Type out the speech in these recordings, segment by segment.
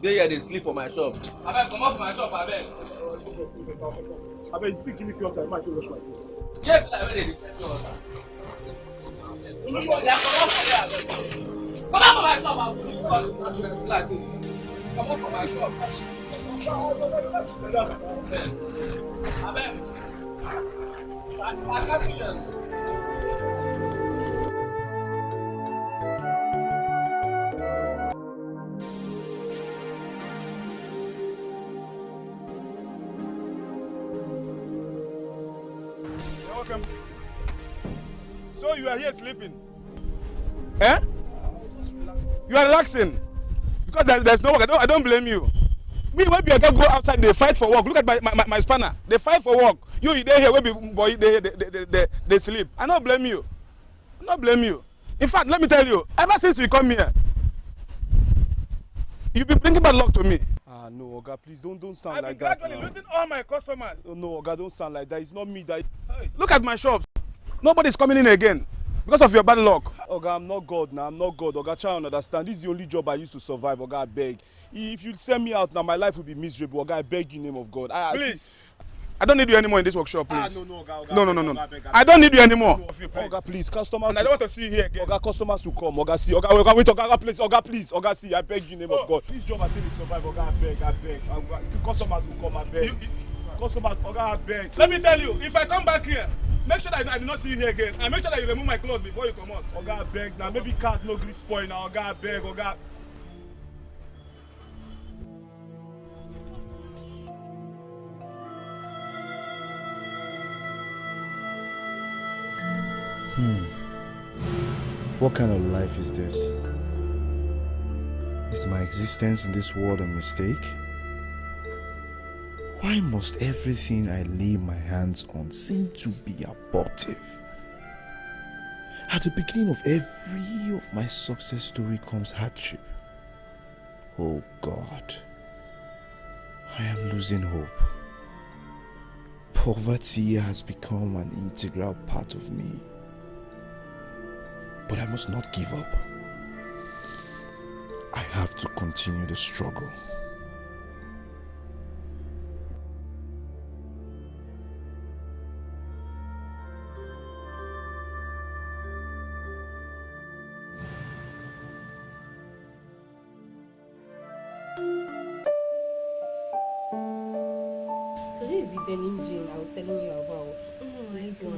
dey here dey sleep for my shop. Abeg comot for my shop abeg. Abeg you fit give me pure time, I might wash my face. Yeah, be like wey dey defend us. Comot for here abeg. Comot for my shop abeg. Comot for my shop. Abeg. I can't do that. Welcome. So you are here sleeping? Eh? You are relaxing? Because there's no work. I don't blame you. Me, when people go outside, they fight for work. Look at my spanner. They fight for work. You dey here, boy, they sleep. I don't blame you. I don't blame you. In fact, let me tell you, ever since you come here, you've been bringing bad luck to me. Ah no, Oga, please don't sound like that. I've been gradually losing all my customers. Oh, no, Oga, don't sound like that. It's not me that. Hey. Look at my shops. Nobody's coming in again because of your bad luck. Oga, I'm not God now. I'm not God. Oga, try and understand. This is the only job I used to survive. Oga, I beg. If you send me out now, my life will be miserable. Oga, I beg you in the name of God. Please. I don't need you anymore in this workshop, please. No, Oga. No. I don't need you anymore. Oga, please. Customers. And I don't want to see you here again. Oga, customers will come. Oga, see. Oga, wait. Oga, please. Oga, please. Oga, see. I beg you in the name of God. This job I think is survive. Oga, I beg. Customers will come. I beg. Customers, Oga, I beg. Let me tell you, if I come back here, make sure that I do not see you here again. And make sure that you remove my clothes before you come out. Oga, I beg. Now maybe cars no gree spoil now. Oga, I beg. Oga. What kind of life is this? Is my existence in this world a mistake? Why must everything I lay my hands on seem to be abortive? At the beginning of every of my success story comes hardship. Oh God, I am losing hope. Poverty has become an integral part of me. But I must not give up. I have to continue the struggle. So this is the denim jean I was telling you about. This one.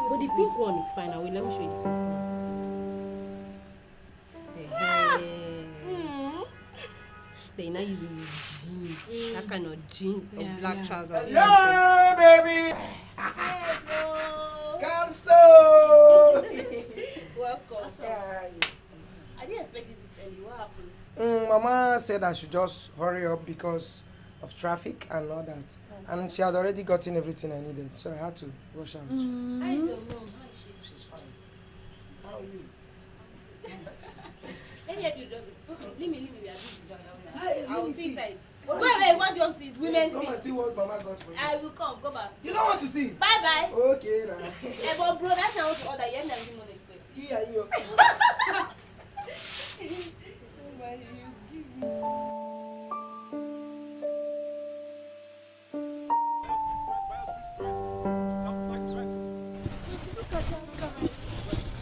But the pink one is fine. Let me show you the pink one. They're not using jean, that kind of jean or black trousers. Hello, baby. Come so. Welcome. I didn't expect it this early. What happened? Mama said I should just hurry up because of traffic and all that. Okay. And she had already gotten everything I needed, so I had to rush out. I don't know. How is she? She's fine. How are you? Let me help you, Leave me. We are busy. I will see. Wait, what do you want to see? Women. Come and see what Mama got for you. I will come. Go back. You don't want to see? Bye. Okay, now. But bro, that's not what to order. You haven't given money to pay. Here you.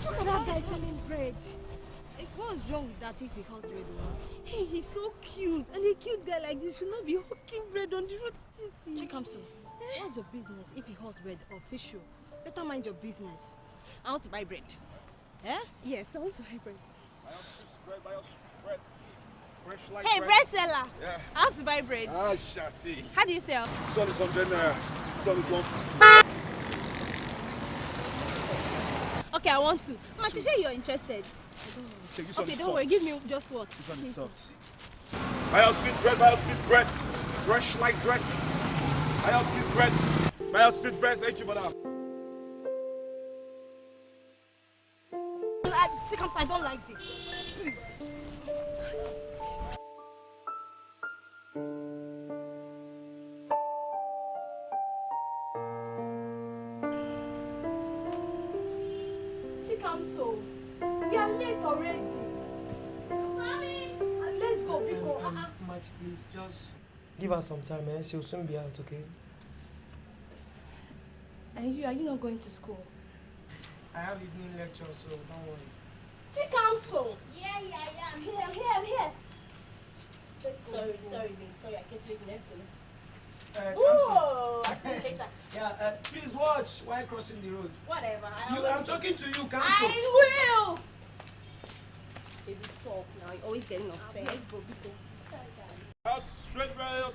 Look at that guy selling bread. What's wrong with that if he holds bread or not? Hey, he's so cute. And a cute guy like this should not be hawking bread on the road. Check him so. What's your business if he holds bread or fish show? Better mind your business. I want to buy bread. Eh? Yes, I want to buy bread. Fresh like hey, bread seller. Yeah. I want to buy bread. Ah, shati. How do you sell? This one is 100 naira. This one is 1. Okay, I want to. Ma, teacher, you're interested. Okay, don't worry. Give me just one. This one is soft. Buy your sweet bread. Fresh like bread. Buy your sweet bread. Thank you, madam. I don't like this. Please. So we are late already. Mommy, let's go, Biko. My Alright, please just give her some time, eh? She'll soon be out, okay? And are you not going to school? I have evening lecture, so don't worry. Take counsel! Yeah, I'm here. Sorry, babe. Sorry, I can't listen. Let's go. Ooh, I'll see you later. Yeah, please watch while crossing the road. Whatever. I'm talking to you, cancel. I will! Baby, stop now. You're always getting upset. Let's go, go. Straight, bro.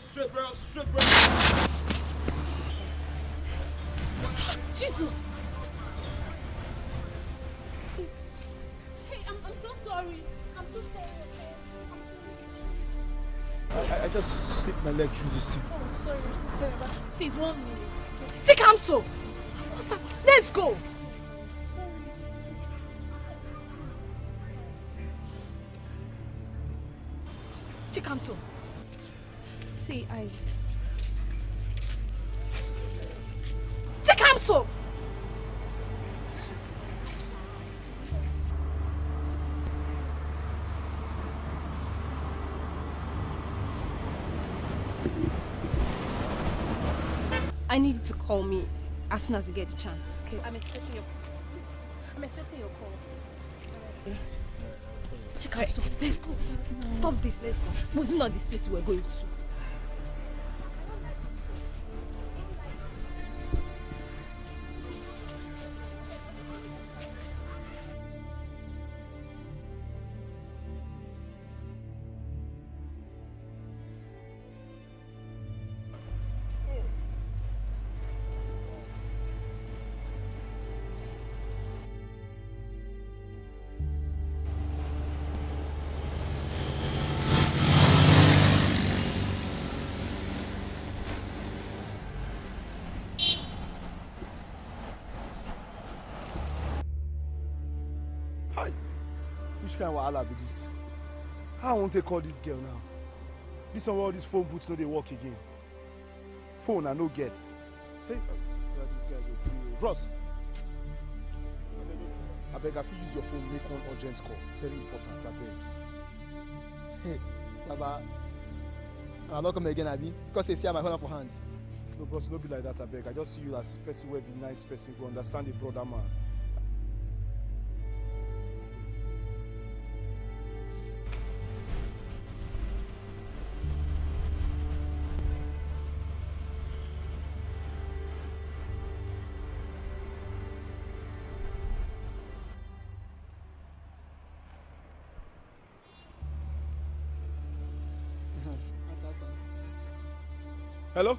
Jesus! Hey, I'm so sorry. I'm so sorry, okay? I'm sorry. I just slipped my leg through this thing. Oh, I'm sorry. I'm so sorry. But please, 1 minute. Okay? Take counsel. What's that? Let's go. Take counsel. See, Take counsel. I need you to call me as soon as you get the chance. Okay? I'm expecting your call. Take counsel. Let's go. Stop this. Let's go. Was it not this place we were going to? Which kind of wahala be this? How I won't take call this girl now? This one where all these phone booths no dey work again. Phone I no get. Hey, where this guy go? Bros. I beg, I fit use your phone make one urgent call. Very important, I beg. Hey, Baba, I'll not come again, Abi, because they see my phone for hand. No, bros, no be like that, I beg. I just see you as person where be nice person who understand the brother man. Hello?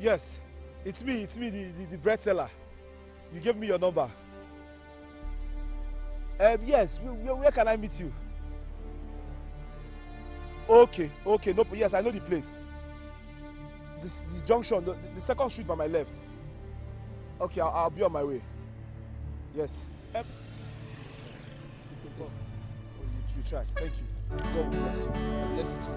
Yes, it's me, the bread seller. You gave me your number. Yes, where can I meet you? Okay, no, yes, I know the place. This junction, the second street by my left. Okay, I'll be on my way. Yes. Boss, you try. Thank you. God bless you. Bless you too.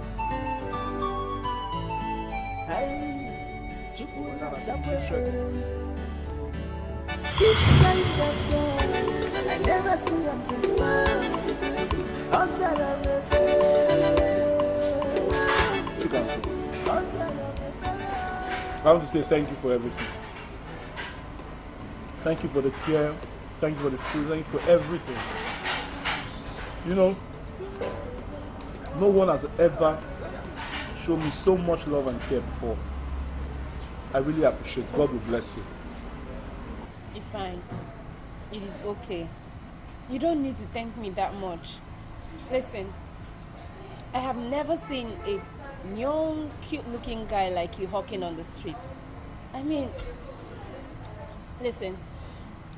This kind of girl I never see her before. I want to say thank you for everything. Thank you for the care. Thank you for the food. Thank you for everything. You know, no one has ever shown me so much love and care before. I really appreciate. God will bless you. It's fine. It is okay. You don't need to thank me that much. Listen, I have never seen a young, cute-looking guy like you hawking on the street. I mean, listen,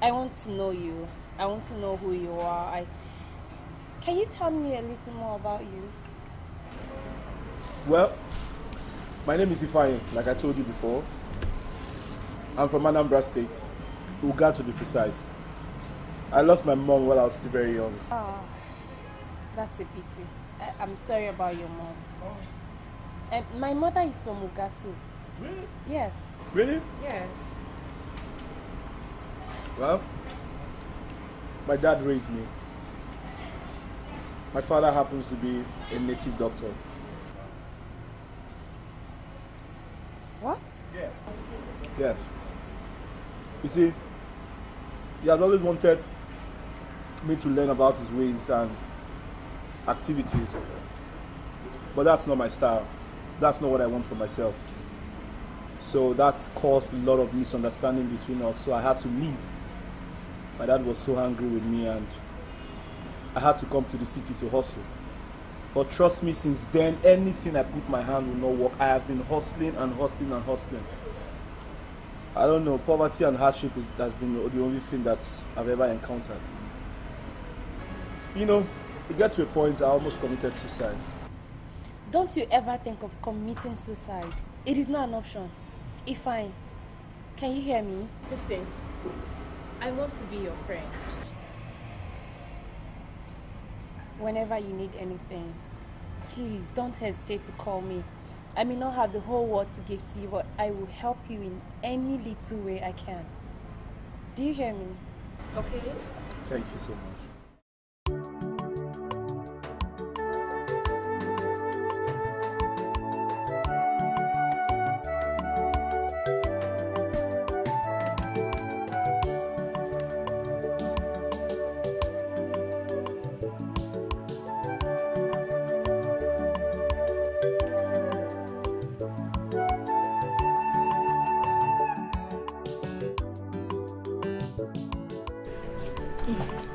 I want to know you. I want to know who you are. Can you tell me a little more about you? Well, my name is Ifeanyi, like I told you before. I'm from Anambra State, Uga to be precise. I lost my mom while I was still very young. Oh, that's a pity. I'm sorry about your mom. My mother is from Uga too. Really? Yes. Really? Yes. Well, my dad raised me. My father happens to be a native doctor. Yes. You see, he has always wanted me to learn about his ways and activities. But that's not my style. That's not what I want for myself. So that caused a lot of misunderstanding between us. So I had to leave. My dad was so angry with me and I had to come to the city to hustle. But trust me, since then, anything I put my hand will not work. I have been hustling and hustling and hustling. I don't know, poverty and hardship has been the only thing that I've ever encountered. You know, it got to a point I almost committed suicide. Don't you ever think of committing suicide. It is not an option. Ifeanyi, can you hear me? Listen, I want to be your friend. Whenever you need anything, please don't hesitate to call me. I may not have the whole world to give to you, but I will help you in any little way I can. Do you hear me? Okay? Thank you so much.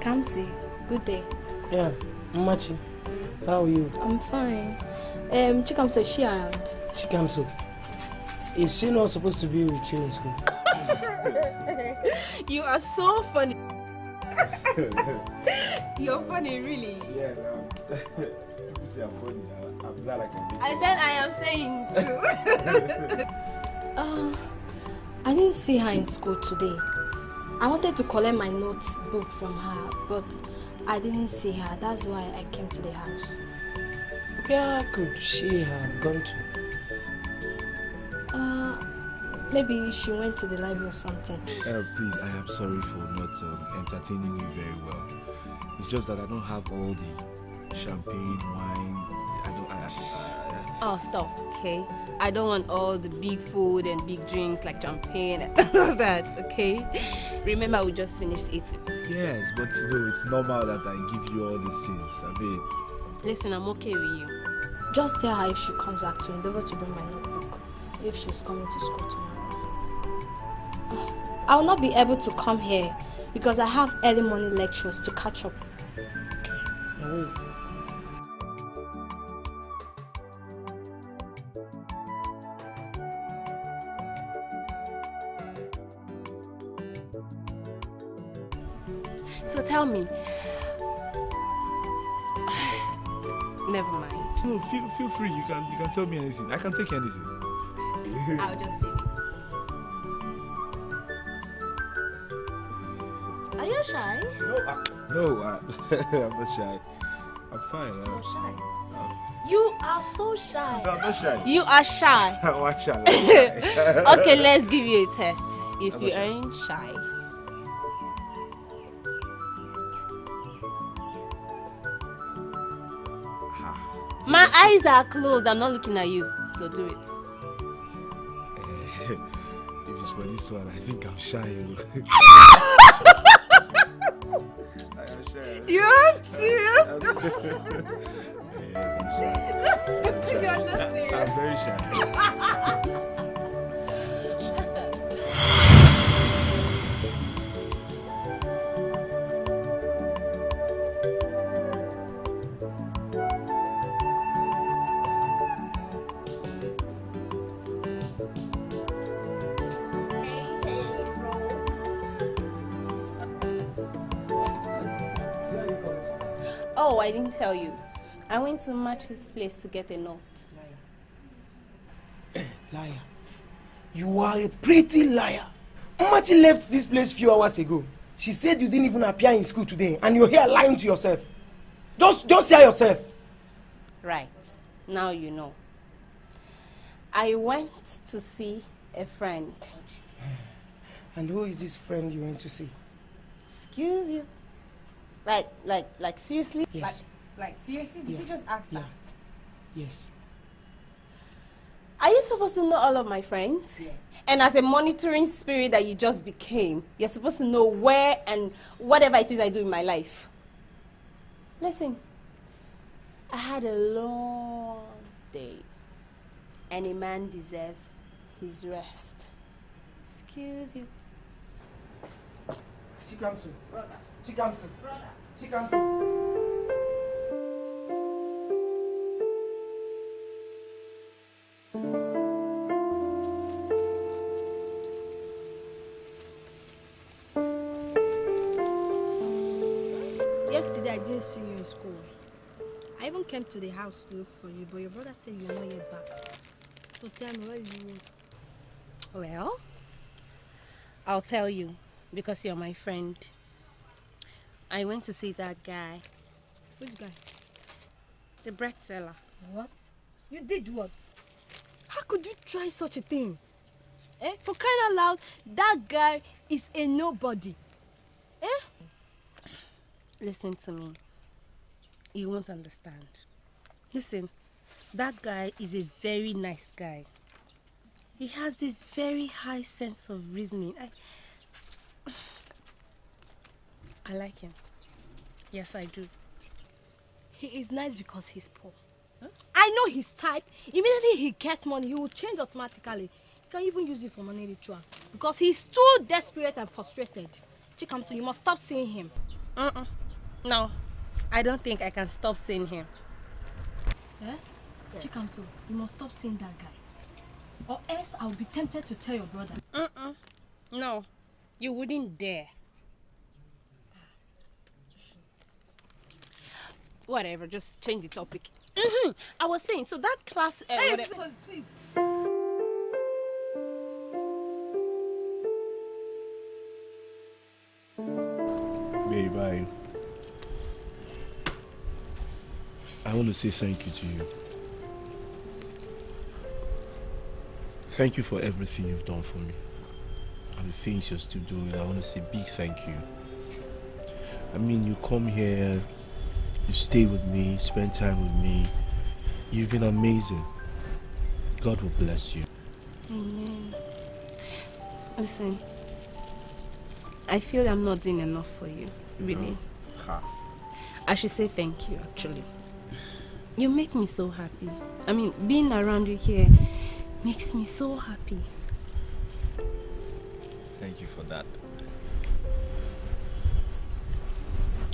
Kamsi, good day. Yeah, Machi, how are you? I'm fine. Chikamso, is she around? Chikamso, is she not supposed to be with you in school? You are so funny. You're funny, really. Yes, people say I'm funny. I'm glad I can be. And then I am saying too. I didn't see her in school today. I wanted to collect my notebook from her, but I didn't see her. That's why I came to the house. Where could she have gone to? Maybe she went to the library or something. Please, I am sorry for not entertaining you very well. It's just that I don't have all the champagne, wine. Oh, stop, okay? I don't want all the big food and big drinks like champagne and all that, okay? Remember, we just finished eating. Yes, but you know, it's normal that I give you all these things. I mean... Listen, I'm okay with you. Just tell her if she comes back to endeavor to bring my notebook, if she's coming to school tomorrow. I will not be able to come here because I have early morning lectures to catch up. Okay. So tell me. Never mind. No, feel free. You can tell me anything. I can take anything. I'll just save it. Are you shy? No, I'm not shy. I'm fine. You're shy. You are so shy. No, I'm not shy. You are shy. Why shy? Okay, let's give you a test. If you aren't shy. My eyes are closed. I'm not looking at you. So do it. If it's for this one, I think I'm shy. I am shy. You are serious? Yes, I'm shy. You are not serious. I'm very shy. Oh, I didn't tell you. I went to Match's place to get a note. Liar. You are a pretty liar. Machi left this place few hours ago. She said you didn't even appear in school today and you're here lying to yourself. Just hear yourself. Right. Now you know. I went to see a friend. And who is this friend you went to see? Excuse you. Like seriously? Yes. Like seriously? Did you just ask that? Yes. Are you supposed to know all of my friends? Yeah. And as a monitoring spirit that you just became, you're supposed to know where and whatever it is I do in my life. Listen, I had a long day, and a man deserves his rest. Excuse you. Chikamsu, brother. Chikamsu, brother. Chikamsu. Yesterday I didn't see you in school. I even came to the house to look for you, but your brother said you're not yet back. So tell me, where you went? Well, I'll tell you, because you're my friend. I went to see that guy. Which guy? The bread seller. What? You did what? How could you try such a thing? For crying out loud, that guy is a nobody. Listen to me. You won't understand. Listen, that guy is a very nice guy. He has this very high sense of reasoning. I like him. Yes, I do. He is nice because he's poor. Huh? I know his type. Immediately he gets money, he will change automatically. He can even use it for money ritual. Because he's too desperate and frustrated. Chikamsu, you must stop seeing him. No, I don't think I can stop seeing him. Yes. Chikamsu, you must stop seeing that guy. Or else I'll be tempted to tell your brother. No, you wouldn't dare. Whatever, just change the topic. I was saying, so that class... hey, please. Babe, I want to say thank you to you. Thank you for everything you've done for me. And the things you're still doing. I want to say big thank you. I mean, you come here, you stay with me, spend time with me. You've been amazing. God will bless you. Amen. Listen, I feel I'm not doing enough for you, really. I should say thank you, actually. You make me so happy. I mean, being around you here makes me so happy. Thank you for that.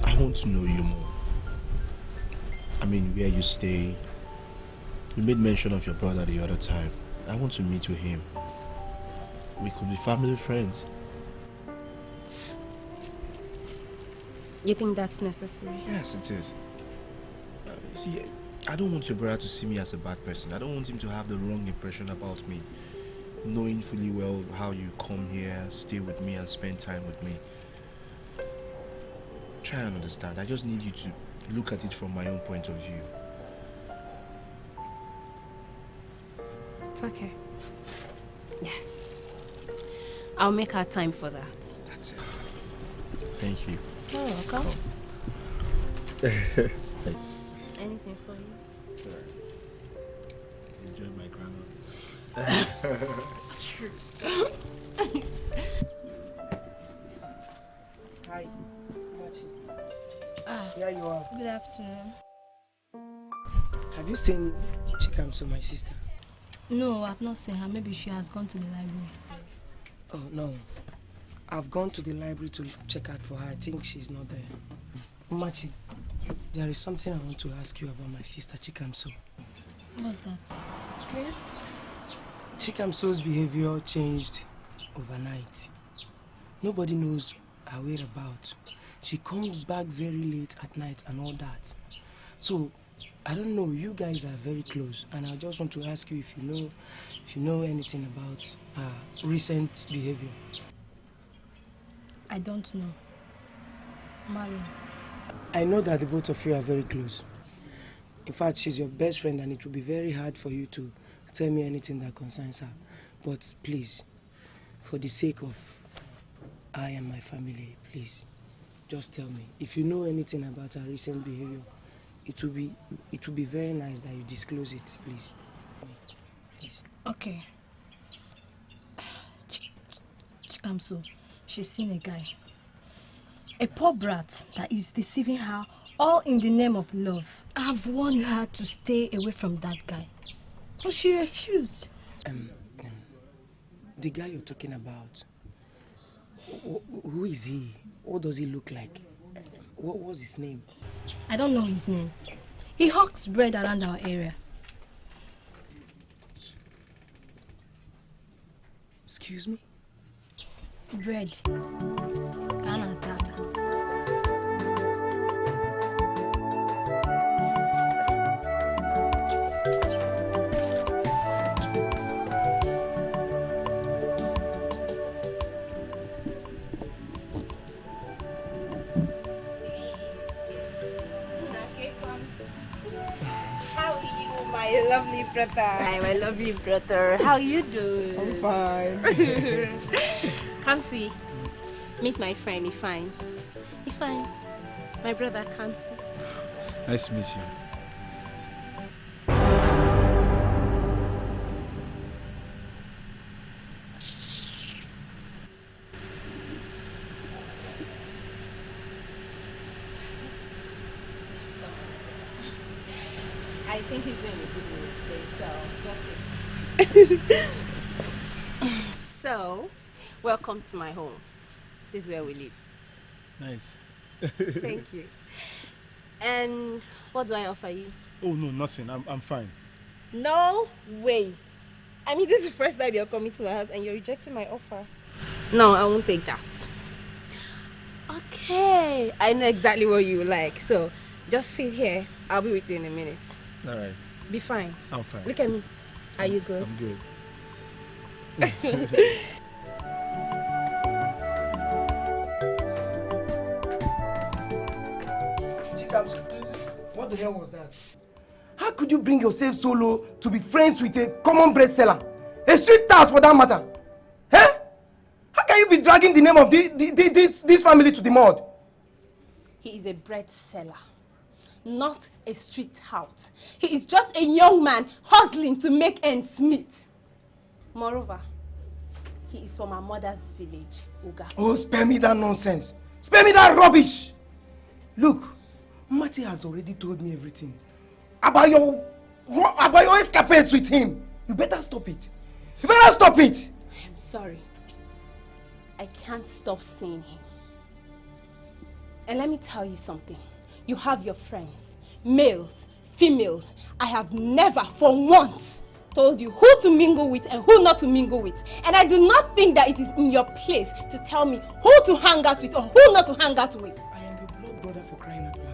I want to know you more. I mean, where you stay. You made mention of your brother the other time. I want to meet with him. We could be family friends. You think that's necessary? Yes, it is. See, I don't want your brother to see me as a bad person. I don't want him to have the wrong impression about me. Knowing fully well how you come here, stay with me and spend time with me. Try and understand. I just need you to look at it from my own point of view. It's okay. Yes. I'll make our time for that. That's it. Thank you. You're welcome. Anything for you? Sorry. Enjoy my granules. That's true. Hi, Machi. Here you are. Good afternoon. Have you seen Chikamsu, my sister? No, I've not seen her. Maybe she has gone to the library. Oh, no. I've gone to the library to check out for her. I think she's not there. Machi, there is something I want to ask you about my sister Chikamsu. What's that? Okay. Chikamsu's behavior changed overnight. Nobody knows her whereabouts. She comes back very late at night and all that. So, I don't know, you guys are very close, and I just want to ask you if you know anything about her recent behavior. I don't know. Marion. I know that the both of you are very close. In fact, she's your best friend, and it will be very hard for you to tell me anything that concerns her. But please, for the sake of I and my family, please, just tell me. If you know anything about her recent behavior, it will be very nice that you disclose it, please. Please. Okay. Chikamso, she's seen a guy. A poor brat that is deceiving her, all in the name of love. I've warned her to stay away from that guy, but she refused. The guy you're talking about, who is he? What does he look like? What was his name? I don't know his name. He hawks bread around our area. Excuse me? Bread. Kana tata. My lovely brother. Hi, my lovely brother. How you doing? I'm fine. Come see. Meet my friend, Ifine. Ifine. My brother, come see. Nice to meet you. I think he's in a good mood today, so just sit. So, welcome to my home. This is where we live. Nice. Thank you. And what do I offer you? Oh, no, nothing. I'm fine. No way. I mean, this is the first time you're coming to my house and you're rejecting my offer. No, I won't take that. Okay, I know exactly what you like. So, just sit here. I'll be with you in a minute. All right. Be fine. I'm fine. Look at me. Are you good? I'm good. What the hell was that? How could you bring yourself so low to be friends with a common bread seller? A street tout for that matter. Eh? How can you be dragging the name of this family to the mud? He is a bread seller, not a street tout. He is just a young man hustling to make ends meet. Moreover, he is from our mother's village, Uga. Oh, spare me that nonsense. Spare me that rubbish. Look, Mati has already told me everything about your escapades with him. You better stop it. You better stop it. I'm sorry. I can't stop seeing him. And let me tell you something. You have your friends, males, females. I have never for once told you who to mingle with and who not to mingle with. And I do not think that it is in your place to tell me who to hang out with or who not to hang out with. I am your blood brother, for crying out loud.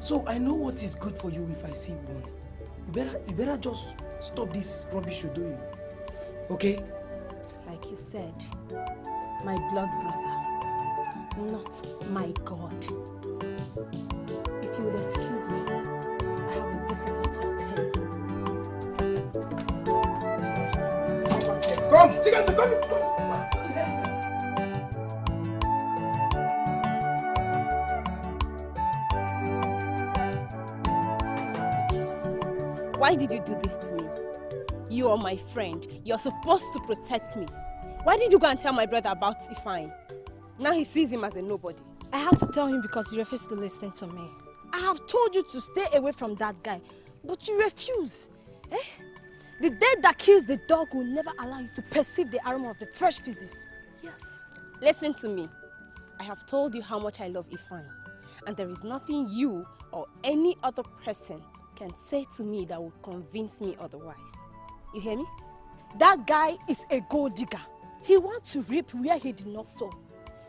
So I know what is good for you if I see one. You better just stop this rubbish you're doing. Okay? Like you said, my blood brother, not my God. If you would excuse me, I have a visitor to attend to. Come, come. Why did you do this to me? You are my friend. You're supposed to protect me. Why did you go and tell my brother about Ifeanyi? Now he sees him as a nobody. I had to tell him because he refused to listen to me. I have told you to stay away from that guy, but you refuse. Eh? The dead that kills the dog will never allow you to perceive the aroma of the fresh feces. Yes. Listen to me. I have told you how much I love Ifeanyi, and there is nothing you or any other person can say to me that will convince me otherwise. You hear me? That guy is a gold digger. He wants to reap where he did not sow.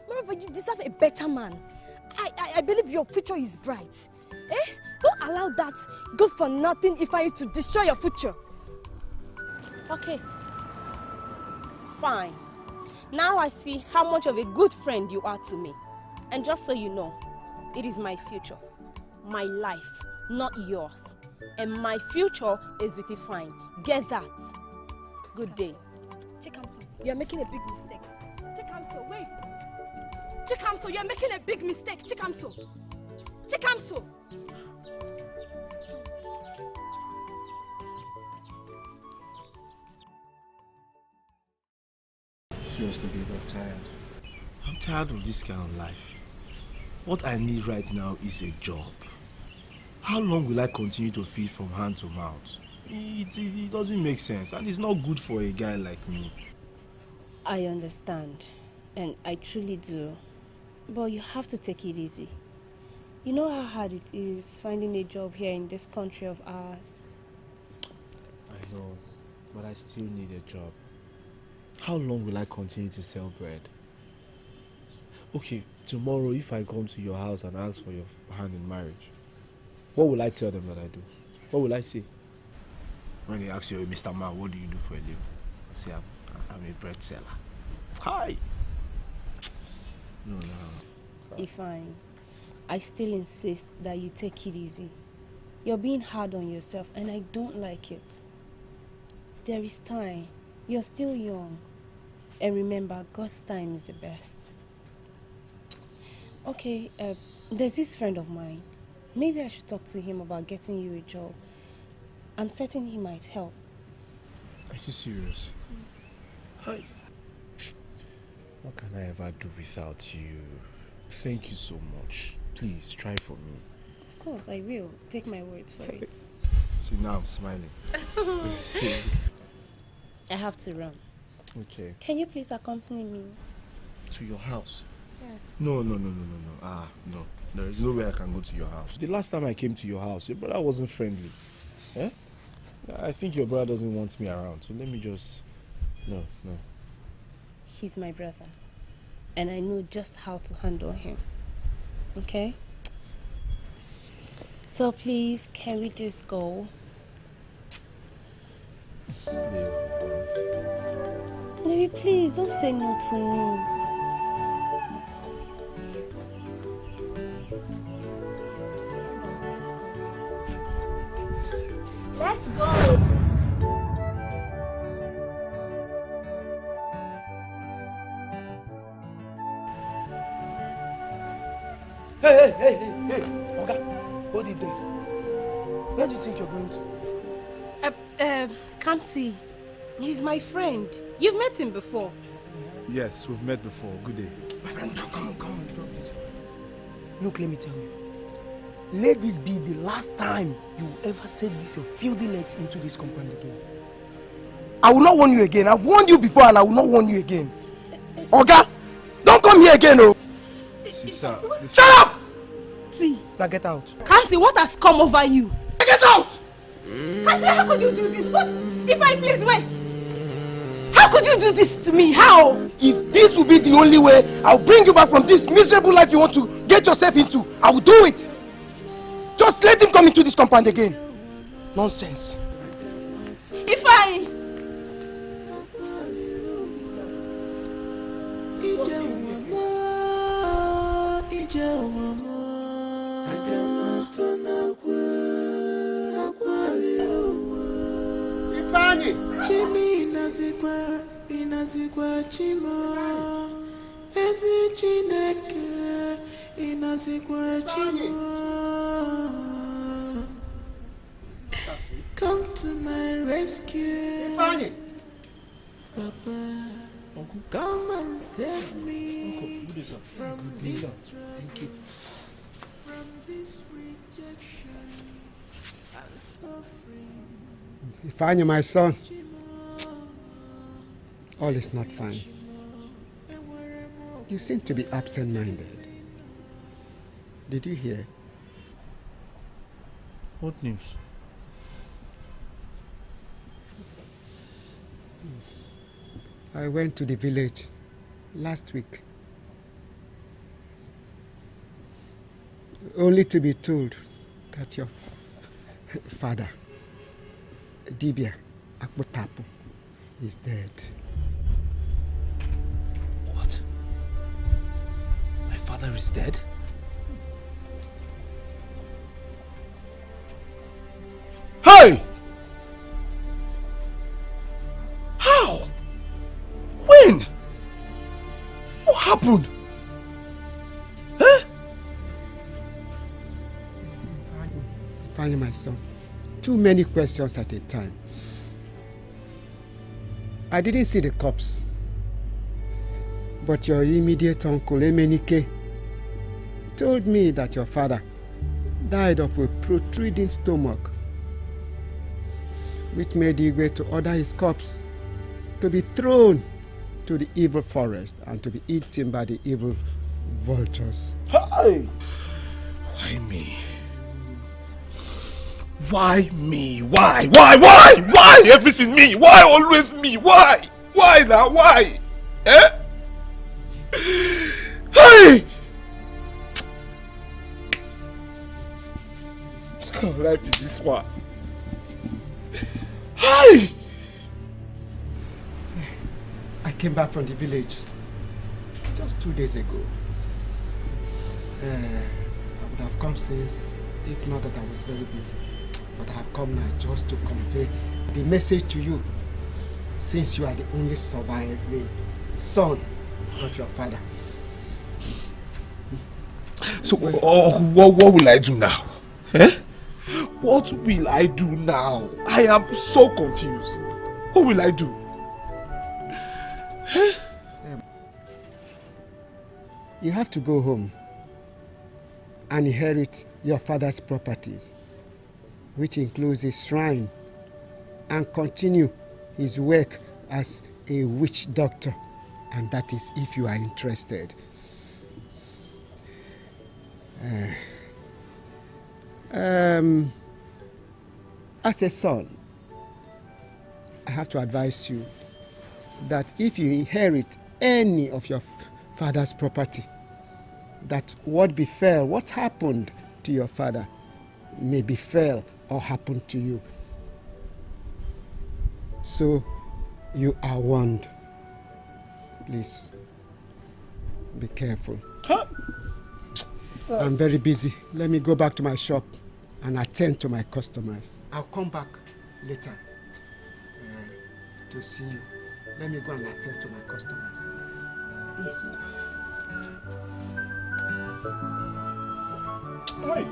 Moreover, you deserve a better man. I believe your future is bright. Eh? Don't allow that good for nothing Ifeanyi to destroy your future. Okay. Fine. Now I see how much of a good friend you are to me. And just so you know, it is my future, my life, not yours. And my future is with Ifeanyi. Get that. Good day. Chikamso, you're making a big mistake. Chikamso, wait. Chikamso, you're making a big mistake. Chikamso. Chikamso. seriously, babe, I'm tired. I'm tired of this kind of life. What I need right now is a job. How long will I continue to feed from hand to mouth? It doesn't make sense, and it's not good for a guy like me. I understand, and I truly do. But you have to take it easy. You know how hard it is finding a job here in this country of ours. I know, but I still need a job. How long will I continue to sell bread? Okay, tomorrow if I come to your house and ask for your hand in marriage, what will I tell them that I do? What will I say? When they ask you, Mr. Man, what do you do for a living? I say, I'm a bread seller. Hi! No. Ifeanyi, I still insist that you take it easy. You're being hard on yourself and I don't like it. There is time. You're still young. And remember, God's time is the best. Okay, there's this friend of mine. Maybe I should talk to him about getting you a job. I'm certain he might help. Are you serious? Yes. Hi. What can I ever do without you? Thank you so much. Please, try for me. Of course, I will. Take my word for it. See, now I'm smiling. I have to run. Okay. Can you please accompany me? To your house? Yes. No. No. There is no way I can go to your house. The last time I came to your house, your brother wasn't friendly. Eh? I think your brother doesn't want me around, so let me just... No. He's my brother. And I know just how to handle him. Okay? So please, can we just go? Maybe please, don't say no to me. Let's go. Hey, Oga, hold it there. Where do you think you're going to? Can't see. He's my friend. You've met him before. Yes, we've met before. Good day. My friend, come on, drop this. Look, let me tell you. Let this be the last time you ever set this your filthy legs into this compound again. I will not warn you again. I've warned you before and I will not warn you again. Oga, don't come here again, oh. See, sir. Shut up! See. Now get out. Kansi, what has come over you? Get out! Kansi, how could you do this? What? If I please wait. How could you do this to me? How? If this will be the only way I'll bring you back from this miserable life you want to get yourself into, I will do it. Just let him come into this compound again. Nonsense. Ifeanyi. Chimi inazikwa chimo ezi Chineke inazikwa chimo. Come to my rescue, Papa. Come and save me from this trouble, from this rejection and suffering. Ifeanyi, my son, all is not fine. You seem to be absent-minded. Did you hear? What news? I went to the village last week, only to be told that your father, Dibia Akpotapu, is dead. What? My father is dead? Hey! How? When? What happened? Huh? Ifeanyi, my son, too many questions at a time. I didn't see the corpse. But your immediate uncle, Emenike, told me that your father died of a protruding stomach, which made Igwe to order his corpse to be thrown to the evil forest and to be eaten by the evil vultures. Hey! Why me? Why me? Why? Why? Everything me? Why always me? Why? Why now? Why? Eh? Hey! What kind of life is this one? Hey! I came back from the village just 2 days ago. I would have come since, if not that I was very busy. But I have come now just to convey the message to you, since you are the only surviving son of your father. So, what will I do now? Eh? What will I do now? I am so confused. What will I do? You have to go home and inherit your father's properties, which includes a shrine, and continue his work as a witch doctor, and that is if you are interested. As a son, I have to advise you that if you inherit any of your father's property, that what happened to your father may befell or happen to you. So you are warned. Please be careful. Huh? I'm very busy. Let me go back to my shop and attend to my customers. I'll come back later to see you. Let me go and attend to my customers. Hi.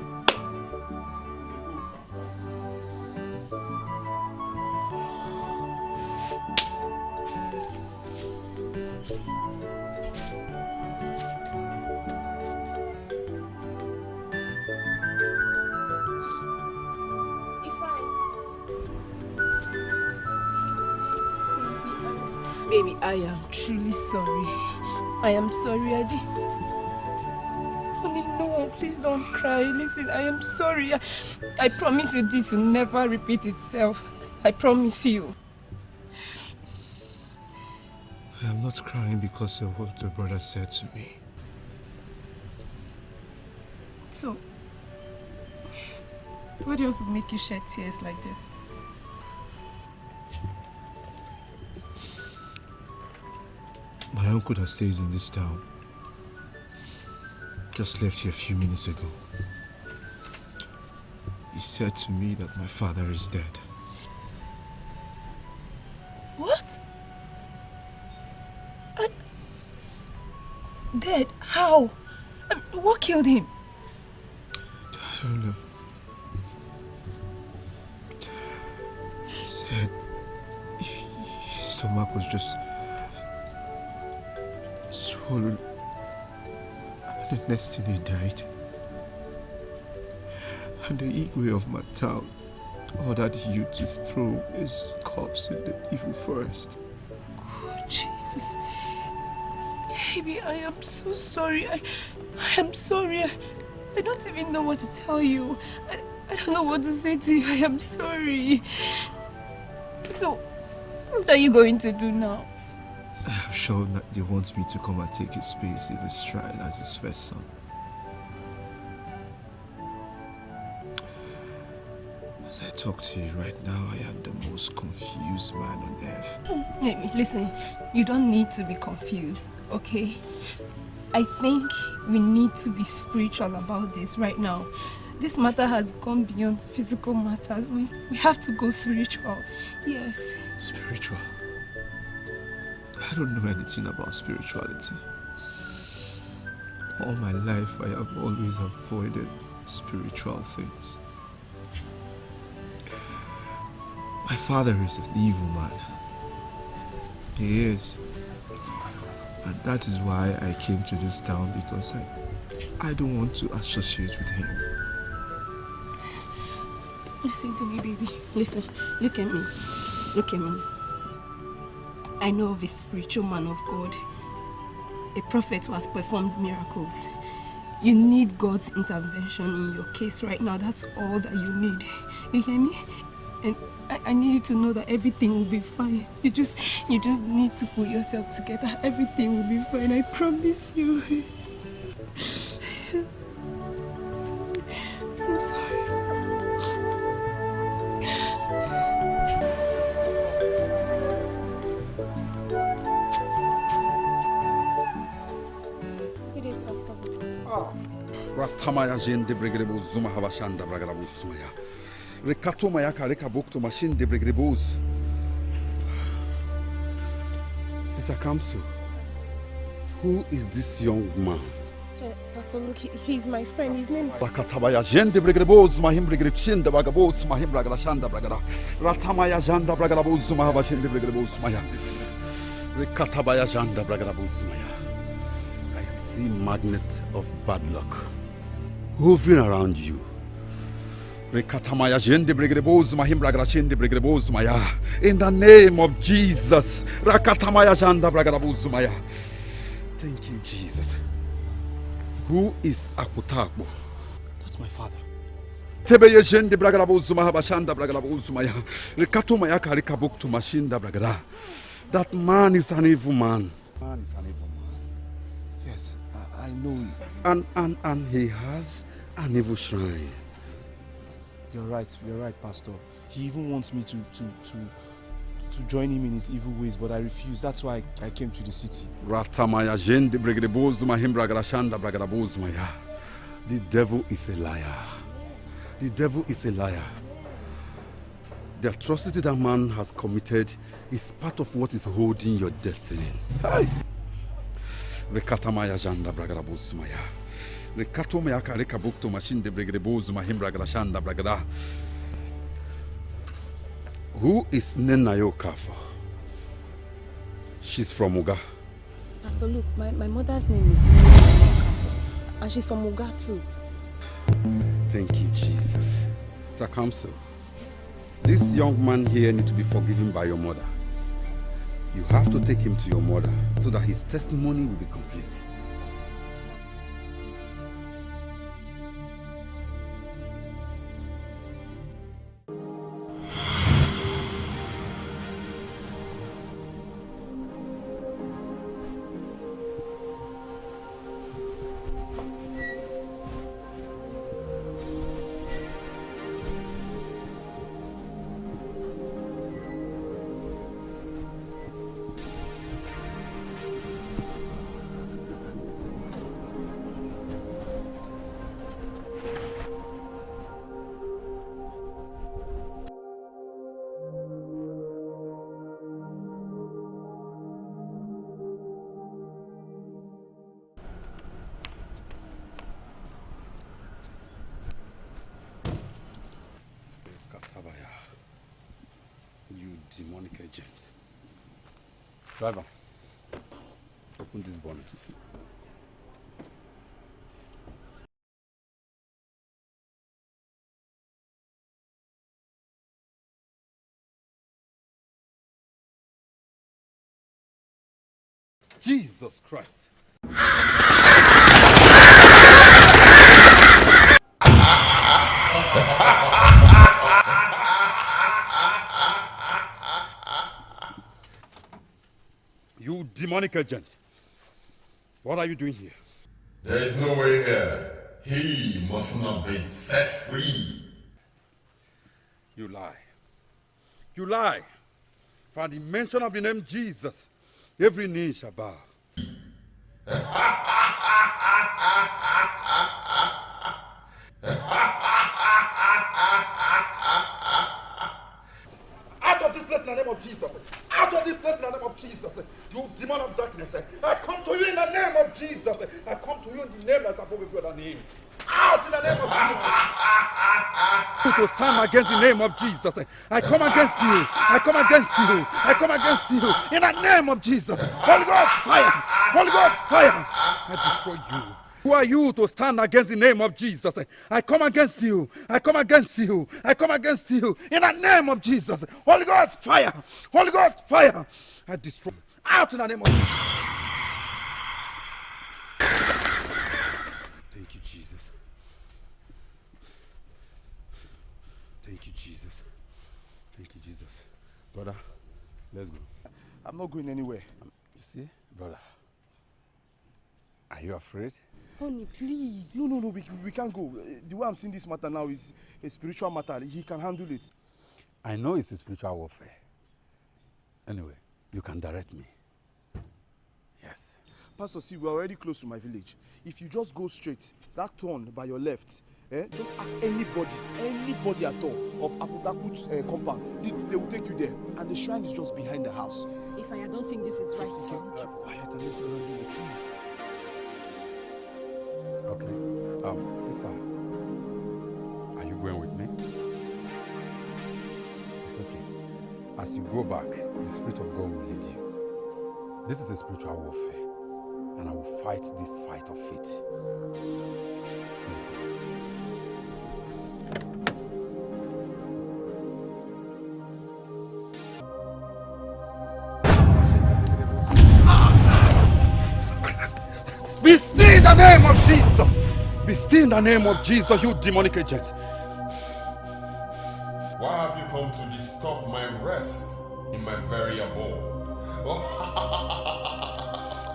Baby, I am truly sorry. I am sorry, Adi. Honey, no, please don't cry. Listen, I am sorry. I promise you this will never repeat itself. I promise you. I am not crying because of what the brother said to me. So, what else will make you shed tears like this? My uncle that stays in this town just left here a few minutes ago. He said to me that my father is dead. What? Dead? How? What killed him? I don't know. He said his stomach was just swollen, and the next thing he died. And the Igwe of my town ordered you to throw his corpse in the evil forest. Oh, Jesus. Baby, I am so sorry. I am sorry. I don't even know what to tell you. I don't know what to say to you. I am sorry. So, what are you going to do now? I'm sure that he wants me to come and take his space in this shrine as his first son. As I talk to you right now, I am the most confused man on earth. Listen, you don't need to be confused, okay? I think we need to be spiritual about this right now. This matter has gone beyond physical matters. We have to go spiritual. Yes. Spiritual? I don't know anything about spirituality. All my life, I have always avoided spiritual things. My father is an evil man. He is. And that is why I came to this town, because I don't want to associate with him. Listen to me, baby. Listen. Look at me. Look at me. I know of a spiritual man of God. A prophet who has performed miracles. You need God's intervention in your case right now. That's all that you need. You hear me? And I need you to know that everything will be fine. You just need to put yourself together. Everything will be fine. I promise you. I'm sorry. Ratamaya jende bregrebo zuma habashanda bragrabo sumaya. Rekatoma yaka rekabokto machine de bregrebos. Sister Kamso, who is this young man? Pastor Luke, he's my friend. His name is... Rakatabaya jende bregrebos mahim bregrebshin de bagabos mahim bragrashanda bragara. Ratamaya janda bragrabos zuma habashinde bregrebos maya. Rekatabaya janda bragrabos maya. I see magnet of bad luck hovering around you. In the name of Jesus. Thank you, Jesus. Who is Akutabo? That's my father. That man is an evil man. Yes, I know. And he has an evil shrine. You're right, Pastor. He even wants me to join him in his evil ways, but I refuse. That's why I came to the city. The devil is a liar. The devil is a liar. The atrocity that man has committed is part of what is holding your destiny. Rekatamaya janda bragarabosumaya. Rekatomaya karekabukto machine de bregrebos mahimbra grashanda bragada. Who is Nenayo Kafa? She's from Uga. Pastor Luke, my mother's name is Nollywood, and she's from Uga too. Thank you, Jesus. Takamso, this young man here needs to be forgiven by your mother. You have to take him to your mother so that his testimony will be complete. You demonic agent. Driver, open this bonnet. Jesus Christ. You demonic agent. What are you doing here? There is no way here. He must not be set free. You lie. You lie. For the mention of the name Jesus, every knee shall bow. Out of this place in the name of Jesus. Out of this place in the name of Jesus. You demon of darkness. I come to you in the name of Jesus. I come to you in the name that's above every other name. Out in the name of Jesus. To stand against the name of Jesus. I come against you. I come against you. I come against you. In the name of Jesus. Holy Ghost, fire. Holy Ghost, fire! I destroy you. Who are you to stand against the name of Jesus? I come against you. I come against you. I come against you. In the name of Jesus. Holy Ghost, fire! Holy Ghost, fire! I destroy you. Out in the name of Jesus. Thank you, Jesus. Thank you, Jesus. Thank you, Jesus. Brother, let's go. I'm not going anywhere. You see, brother, are you afraid? Honey, please. No, we can't go. The way I'm seeing this matter now is a spiritual matter. He can handle it. I know it's a spiritual warfare. Anyway, you can direct me. Yes. Pastor, see, we're already close to my village. If you just go straight, that turn by your left, just ask anybody at all of Aputaku's compound. They will take you there. And the shrine is just behind the house. If I don't think this is right. Keep quiet and let me handle it, please. Okay. Sister, are you going with me? It's okay. As you go back, the Spirit of God will lead you. This is a spiritual warfare, and I will fight this fight of faith. Please go. Be still in the name of Jesus. Be still in the name of Jesus, you demonic agent. Why have you come to disturb my rest in my very abode?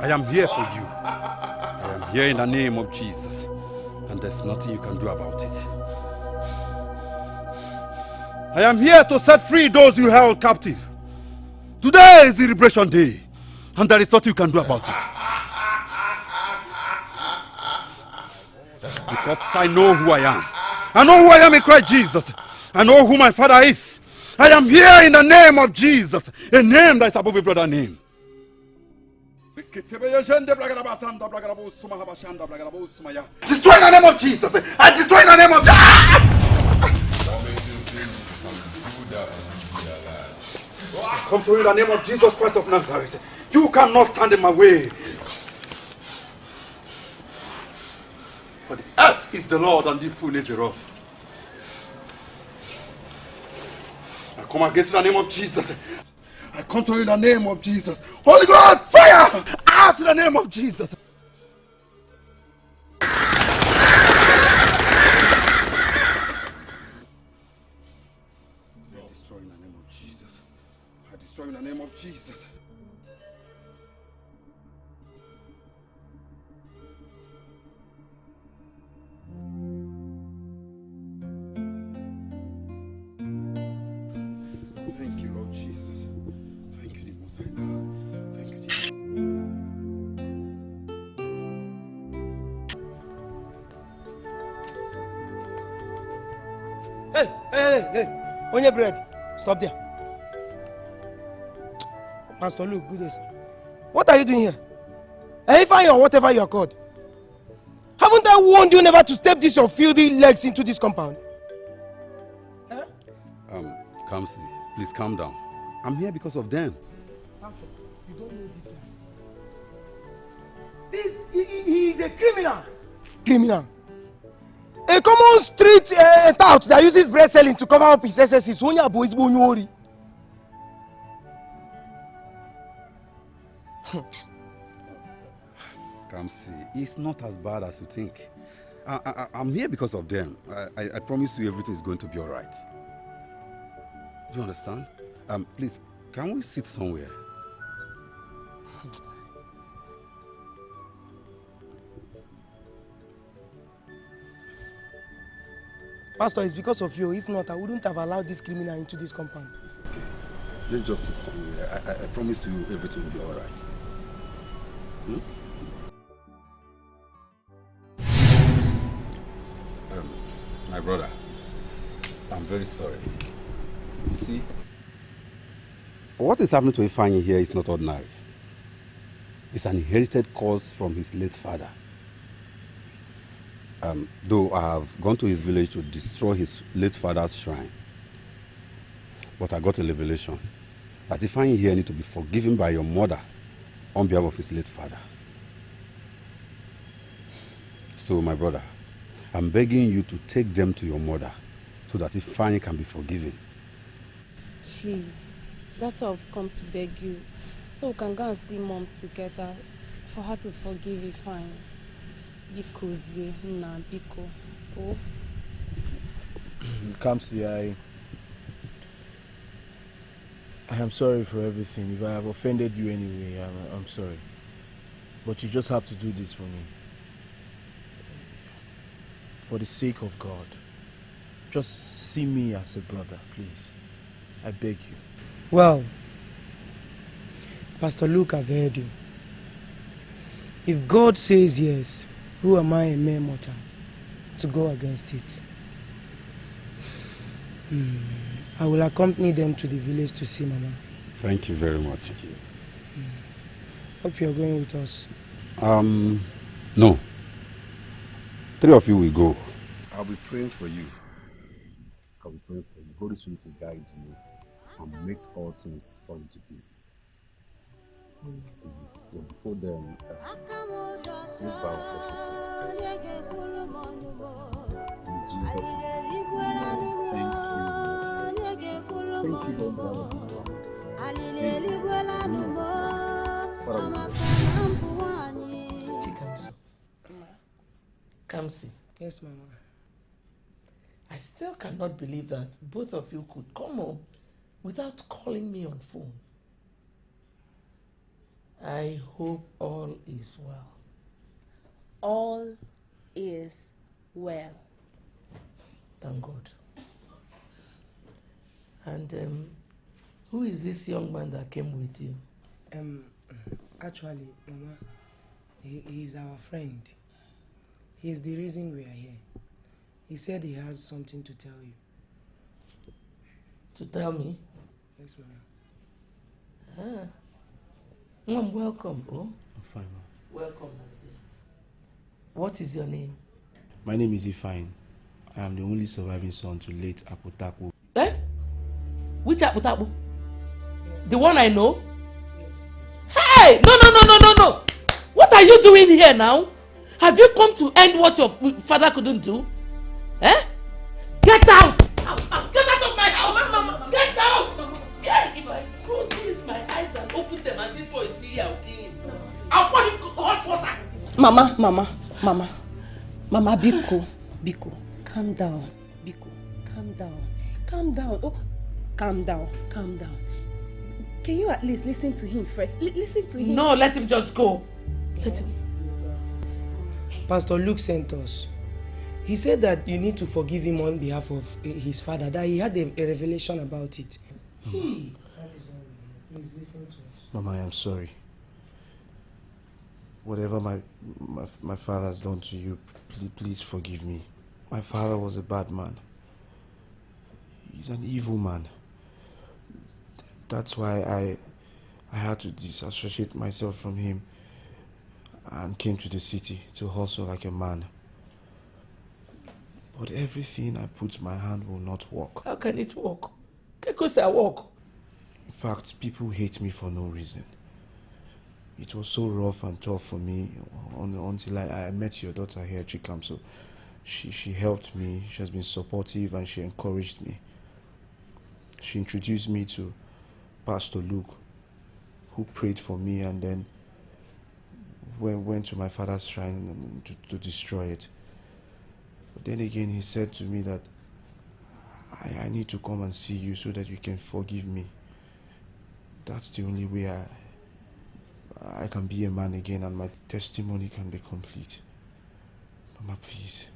I am here for you. I am here in the name of Jesus. And there's nothing you can do about it. I am here to set free those you held captive. Today is the liberation day. And there is nothing you can do about it. Because I know who I am. I know who I am in Christ Jesus. I know who my Father is. I am here in the name of Jesus. A name that is above every other name. Destroy in the name of Jesus. I destroy in the name of Jesus. Come to you in the name of Jesus Christ of Nazareth. You cannot stand in my way. For the earth is the Lord and the fullness thereof. I come against you in the name of Jesus. I come to you in the name of Jesus. Holy God, fire! Out in the name of Jesus. I destroy in the name of Jesus. I destroy in the name of Jesus. Thank you, Lord Jesus. Thank you, the Most High God. Thank you, Jesus. Hey! On your bread. Stop there. Pastor Luke, good day, sir. What are you doing here? If I or whatever you are called. Haven't I warned you never to step your filthy legs into this compound? Kamsi, please calm down. I'm here because of them. Pastor, you don't know this guy. He is a criminal. Criminal? A common street tout that uses bread selling to cover up his excesses. Kamsi, it's not as bad as you think. I'm here because of them. I promise you everything is going to be all right. Do you understand? Please, can we sit somewhere? Pastor, it's because of you. If not, I wouldn't have allowed this criminal into this compound. It's okay. Let's just sit somewhere. I promise you everything will be all right. My brother, I'm very sorry. You see, what is happening to Ifeanyi here is not ordinary. It's an inherited cause from his late father. Though I have gone to his village to destroy his late father's shrine, but I got a revelation that Ifeanyi here needs to be forgiven by your mother on behalf of his late father. So, my brother, I'm begging you to take them to your mother so that Ifeanyi can be forgiven. Please, that's why I've come to beg you. So we can go and see Mom together for her to forgive Ifeanyi. Because, Biko. Oh. Kamsi, I am sorry for everything. If I have offended you anyway, I'm sorry. But you just have to do this for me. For the sake of God. Just see me as a brother, please. I beg you. Well, Pastor Luke, I've heard you. If God says yes, who am I, a mere mortal, to go against it? I will accompany them to the village to see Mama. Thank you very much. Hope you're going with us. No. 3 of you will go. I'll be praying for you. I'll be praying for you. Holy Spirit will guide you and make all things fall into place. Before them, please bow for in Jesus' name. Thank you, Lord. Kamsi. Yes, Mama. I still cannot believe that both of you could come home without calling me on phone. I hope all is well. All is well. Thank God. And who is this young man that came with you? Actually, Mama, he's our friend. He's the reason we are here. He said he has something to tell you. To tell me? Yes, Mama. Mom, welcome. Oh? I'm fine, Mom. Welcome, my dear. What is your name? My name is Ifeanyi. I am the only surviving son to late Aputaku. Eh? Which Aputaku? The one I know? Hey! No! What are you doing here now? Have you come to end what your father couldn't do? Eh? Get out! Get out of my house! Mama. Get out! Yeah, if I close my eyes and open them and this boy is still here, I'll pour him hot water. Mama, Biko, calm down. Biko, calm down. Oh, calm down. Can you at least listen to him first? Listen to him. No, let him just go. Let him. Pastor Luke sent us. He said that you need to forgive him on behalf of his father, that he had a revelation about it. Please listen to us. Mama, I am sorry. Whatever my father has done to you, please forgive me. My father was a bad man. He's an evil man. That's why I had to disassociate myself from him and came to the city to hustle like a man. But everything I put my hand will not work. How can it work? Because I work. In fact, people hate me for no reason. It was so rough and tough for me until I met your daughter here, Chikamso. She helped me, she has been supportive and she encouraged me. She introduced me to Pastor Luke, who prayed for me and then went to my father's shrine to destroy it. But then again, he said to me that I need to come and see you so that you can forgive me. That's the only way I can be a man again and my testimony can be complete. Mama, please.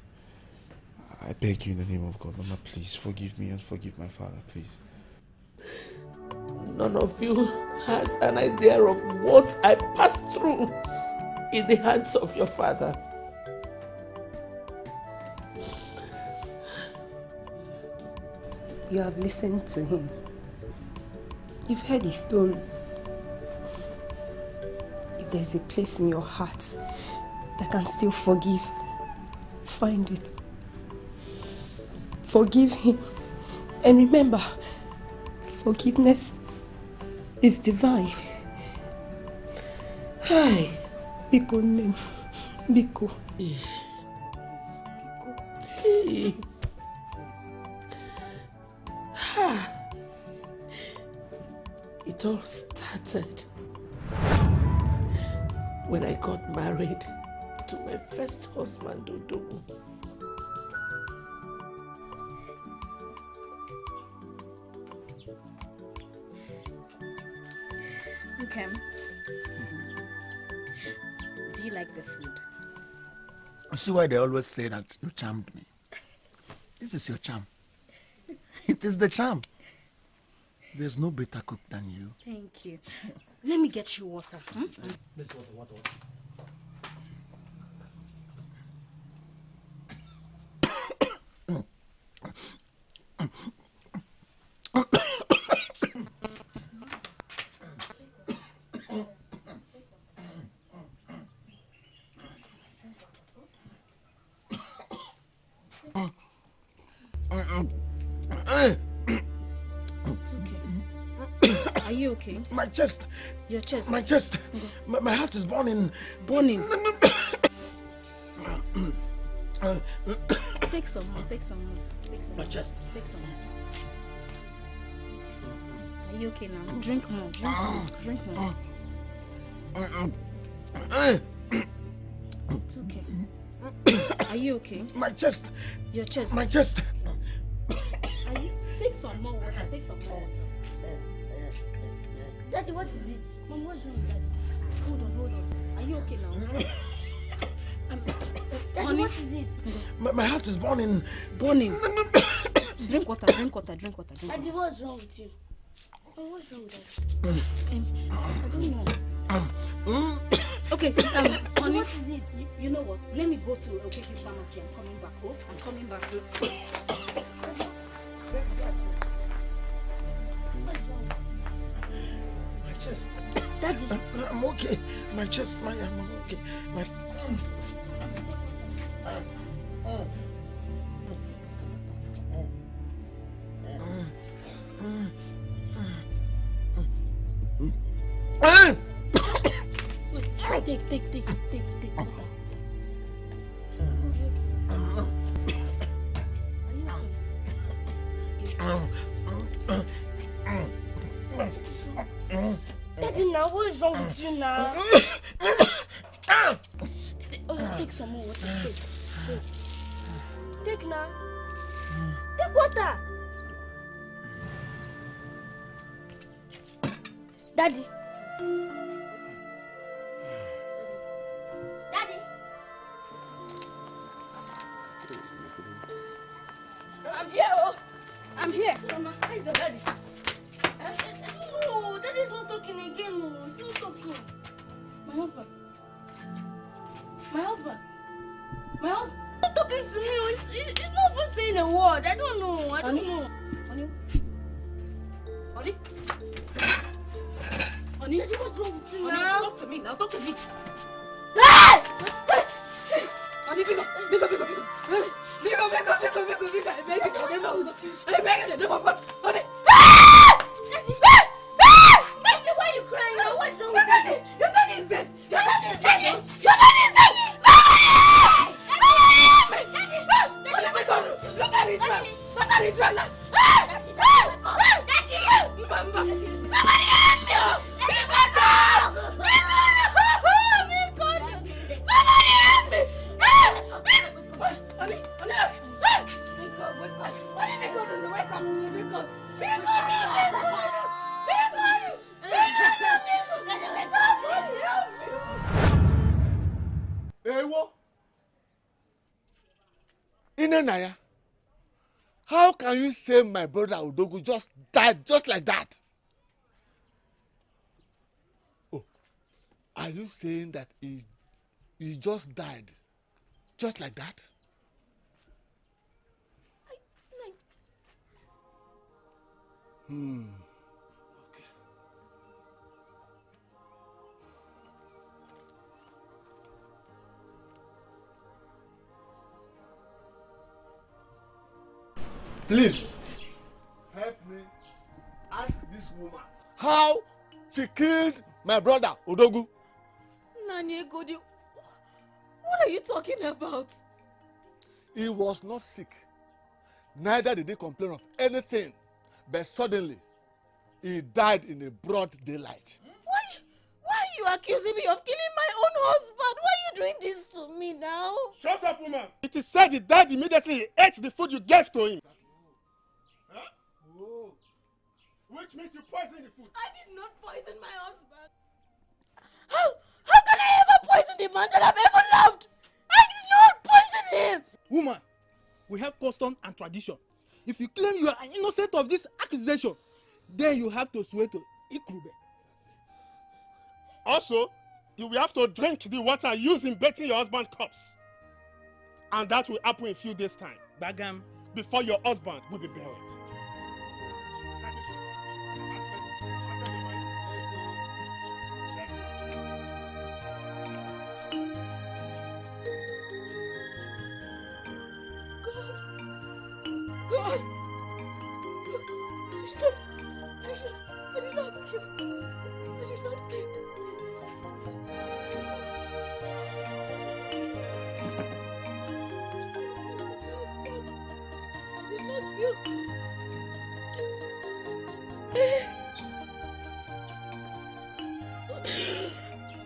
I beg you in the name of God. Mama, please forgive me and forgive my father, please. None of you has an idea of what I passed through in the hands of your father. You have listened to him. You've heard his story. If there's a place in your heart that can still forgive, find it. Forgive him. And remember, forgiveness is divine. Hi. Biko name. Biko. see. It all started when I got married to my first husband, Odogu. Okay. Do you like the food? You see why they always say that you charmed me? This is your charm. It is the charm. There's no better cook than you. Thank you. Let me get you water. This water. Are you okay? My chest. Your chest? My chest. My heart is burning. Burning? Take some more. My chest. Take some more. Are you okay now? Drink more. Drink more. It's okay. Are you okay? My chest. Your chest? My chest. Are you? Take some more water. Take some more water. Daddy, what is it? Mom, what's wrong with Daddy? Hold on. Are you okay now? Daddy, honey, what is it? My heart is burning. Burning? Drink water. Daddy, what's wrong with you? What's wrong with Daddy? I don't know. Okay, honey, what is it? You know what? Let me go to Okeki's pharmacy. I'm coming back. Oh, I'm coming back. My chest. Daddy. I'm okay. My chest. I'm okay. Take water. Daddy, now what is wrong with you now? Take some more water. Take now. Take water. Daddy. I'm here. Mama, where is your daddy? No, Daddy's not talking again. No, he's not talking. My husband. He's not talking to me. He's not even saying a word. I don't know. Honey? Daddy, what's wrong with you now? Talk to me. Hey! Honey, big up. Honey. Daddy, why are you crying now? What's wrong with Daddy? Your daddy is dead. Somebody! Look at his dress. Somebody help me! Inenaya, how can you say my brother Odogu just died just like that? Oh, are you saying that he just died just like that? Okay. Please help me ask this woman how she killed my brother Odogu. Nani Egodi, what are you talking about? He was not sick. Neither did he complain of anything. But suddenly, he died in a broad daylight. Why are you accusing me of killing my own husband? Why are you doing this to me now? Shut up, woman. It is said he died immediately he ate the food you gave to him. Huh? Oh. Which means you poisoned the food. I did not poison my husband. How can I ever poison the man that I've ever loved? I did not poison him. Woman, we have custom and tradition. If you claim you are innocent of this accusation, then you have to swear to Ikrube. Also, you will have to drink the water used in bathing your husband's corpse. And that will happen in a few days' time. Bagam. Before your husband will be buried. God! Stop! I did not kill. I did not kill.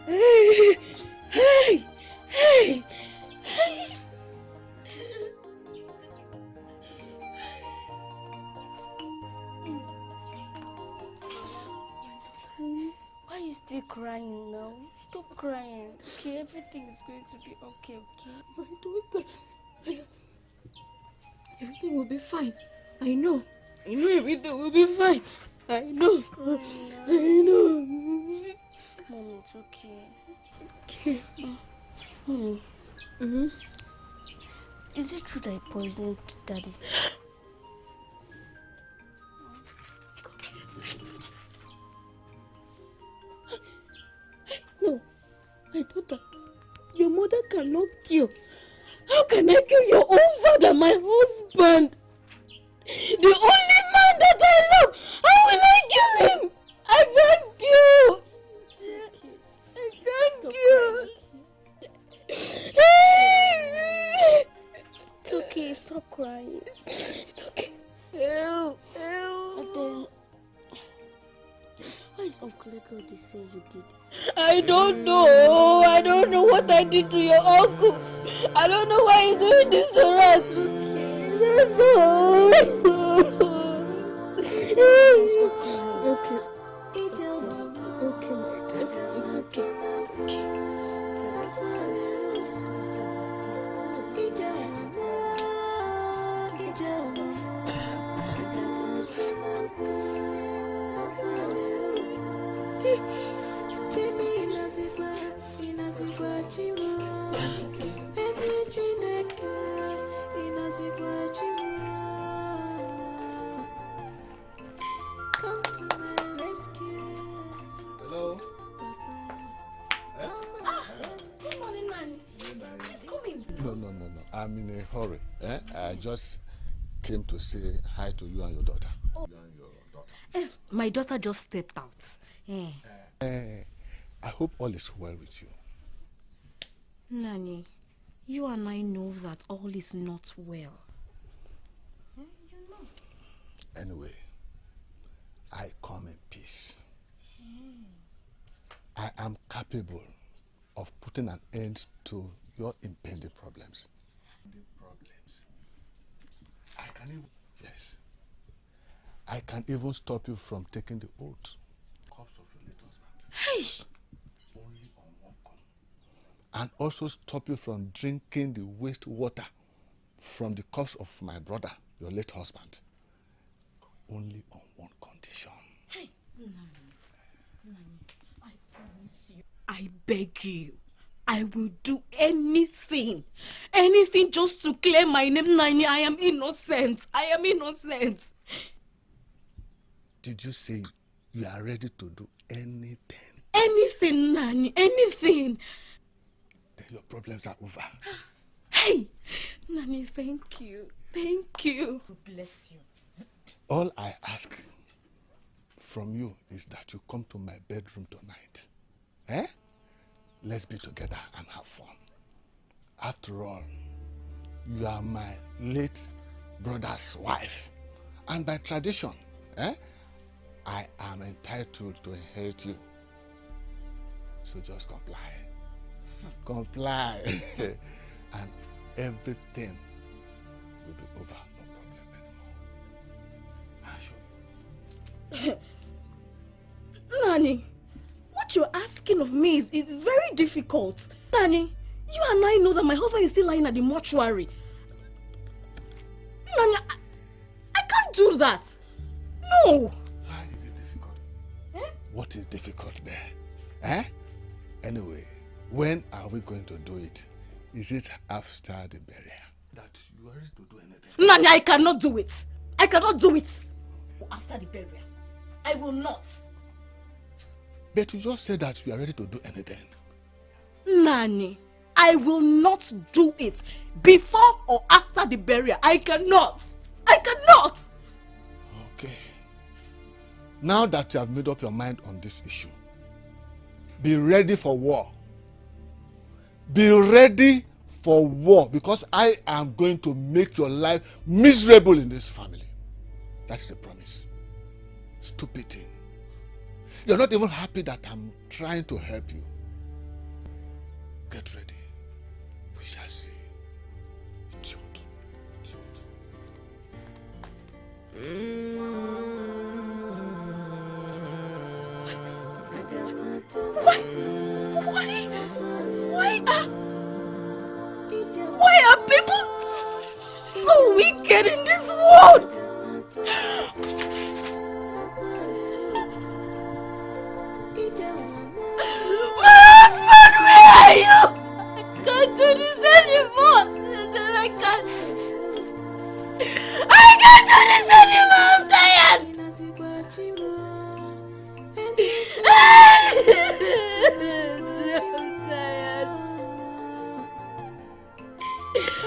Hey! Why are you still crying now? Stop crying. Okay, everything is going to be okay, okay? My daughter. Everything will be fine. I know everything will be fine. I know. Mommy, it's okay. Okay. Mommy. Mm-hmm. Is it true that I poisoned Daddy? No, my daughter, your mother cannot kill. How can I kill your own father, my husband? The only man that I love. How will I kill him? I can't kill. I can't kill. It's okay, stop crying. It's okay. Ew. And then, why is Uncle Ego they say you did? I don't know. I don't know what I did to your uncle. I don't know why he's doing this to us. I don't know. Okay. Okay, my dear. It's okay. Come to my rescue. Hello? Good morning, Nanny. He's coming. No. I'm in a hurry. I just came to say hi to you and your daughter. Oh. You and your daughter. My daughter just stepped out. I hope all is well with you. Nanny, you and I know that all is not well. You know. Anyway, I come in peace. I am capable of putting an end to your impending problems. I can even stop you from taking the oath. Corpse of your late husband. Hey! Only on one call. And also stop you from drinking the wastewater from the corpse of my brother, your late husband. Only on one condition. Hey! Nani, I promise you. I beg you. I will do anything just to clear my name, Nani. I am innocent. Did you say you are ready to do anything? Anything, Nani, anything. Then your problems are over. Hey, Nani, thank you. Bless you. All I ask from you is that you come to my bedroom tonight. Let's be together and have fun. After all, you are my late brother's wife. And by tradition, I am entitled to inherit you. So just comply. Comply. And everything will be over. No problem anymore. Nani, what you're asking of me is very difficult. Nani, you and I know that my husband is still lying at the mortuary. Nani, I can't do that. No. Why is it difficult? What is difficult there? Anyway, when are we going to do it? Is it after the burial? That you are ready to do anything? Nani, I cannot do it. I cannot do it. After the burial, I will not. But you just said that you are ready to do anything. Nani, I will not do it before or after the burial. I cannot. I cannot. Okay. Now that you have made up your mind on this issue, be ready for war. Be ready for war, because I am going to make your life miserable in this family. That's the promise. Stupid thing. You're not even happy that I'm trying to help you. Get ready. We shall see. Idiot. Why are people so wicked in this world? Husband, where are you? I can't do this anymore. I can't do this anymore. I'm tired.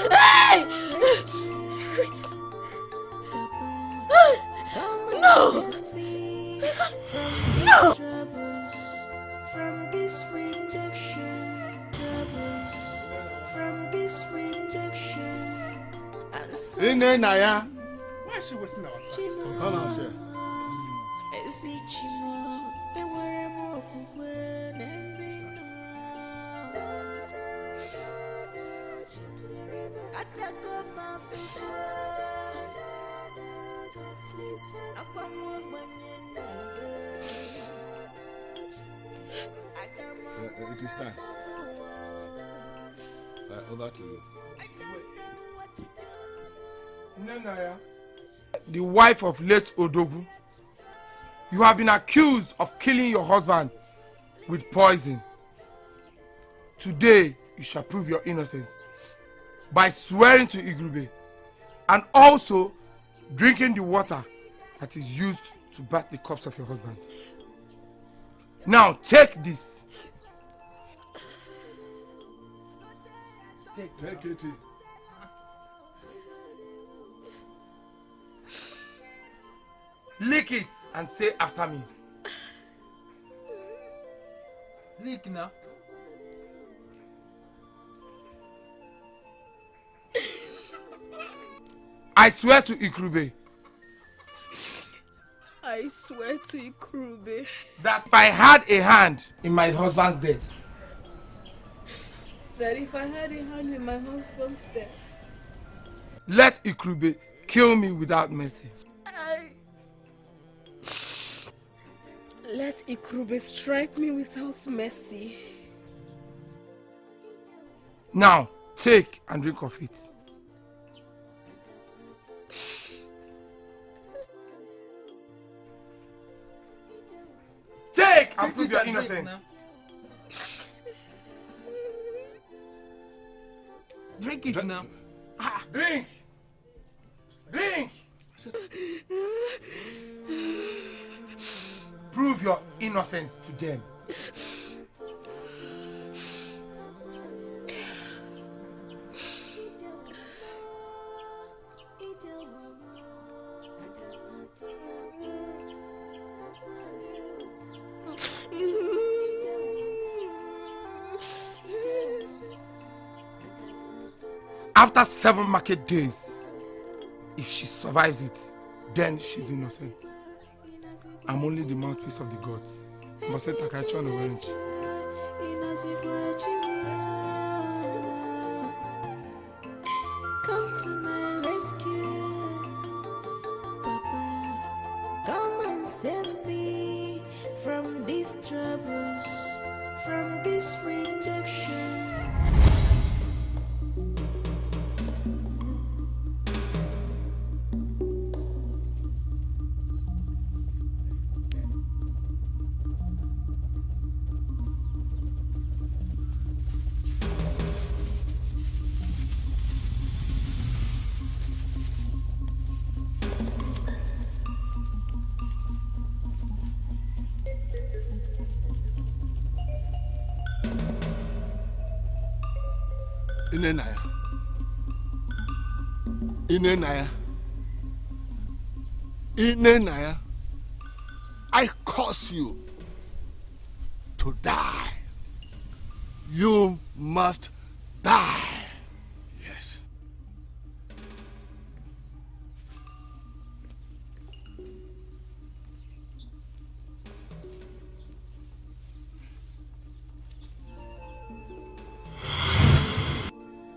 Hey! No! No! From this rejection, from this rejection, Ini Naya. Why is she wasting our time? Come out here. It is time. Over to you. The wife of late Odogu, you have been accused of killing your husband with poison. Today, you shall prove your innocence by swearing to Igurube and also drinking the water that is used to bath the corpse of your husband. Now, take this. Take it. Lick it and say after me. Lick now. I swear to Ikrube. I swear to Ikrube That if I had a hand in my husband's death. that if I had a hand in my husband's death, Let Ikrube kill me without mercy. let Ikrube strike me without mercy. Now, take and drink of it. Take and prove your innocence. Drink it now. Drink! Drink! Prove your innocence to them. after 7 market days, if she survives it, then she's innocent. I'm only the mouthpiece of the gods. Come to my rescue, Papa. Come and save me from these troubles, from this rejection. Inenaya, I curse you to die. You must die. Yes.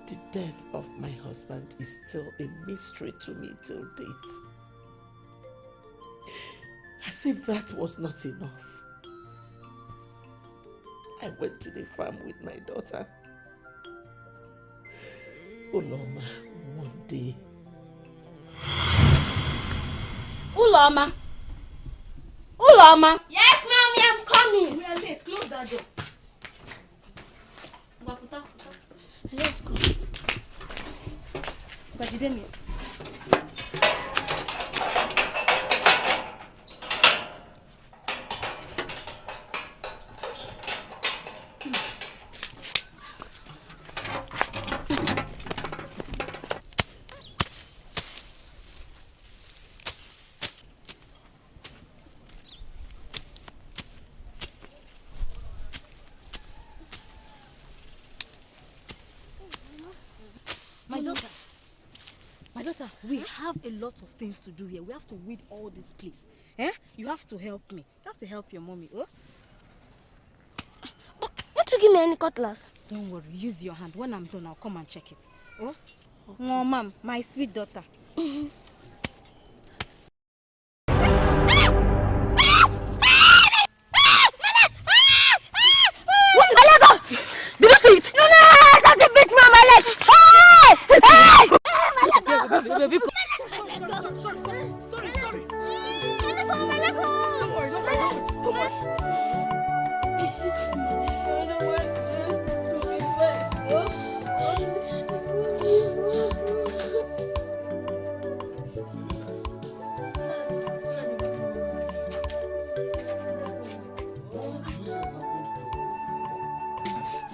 The death of my husband is still a mystery to me till date. As if that was not enough, I went to the farm with my daughter. Uloma, one day. Uloma! Uloma! Yes, mommy, I'm coming. We are late. Close that door. Let's go. Bajidemi. My daughter, we have a lot of things to do here. We have to weed all this place. Eh? You have to help me. You have to help your mommy. Oh? But won't you give me any cutlass? Don't worry. Use your hand. When I'm done, I'll come and check it. Oh? Okay. No, ma'am. My sweet daughter. What is it? Did you see it? No, something bit me on my leg. Hey! Baby, sorry. Don't worry.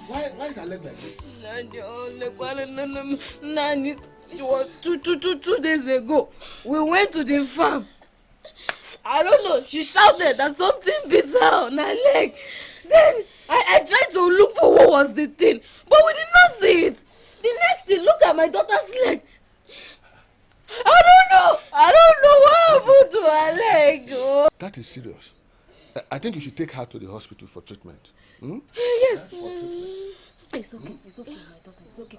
Why is her leg like this? Nani, 2 days ago, we went to the farm. I don't know, she shouted that something beat her on her leg. Then I tried to look for what was the thing, but we did not see it. The next thing, look at my daughter's leg. I don't know what happened to her leg. Oh. That is serious. I think you should take her to the hospital for treatment. Yes. For treatment. It's okay, my daughter, it's okay.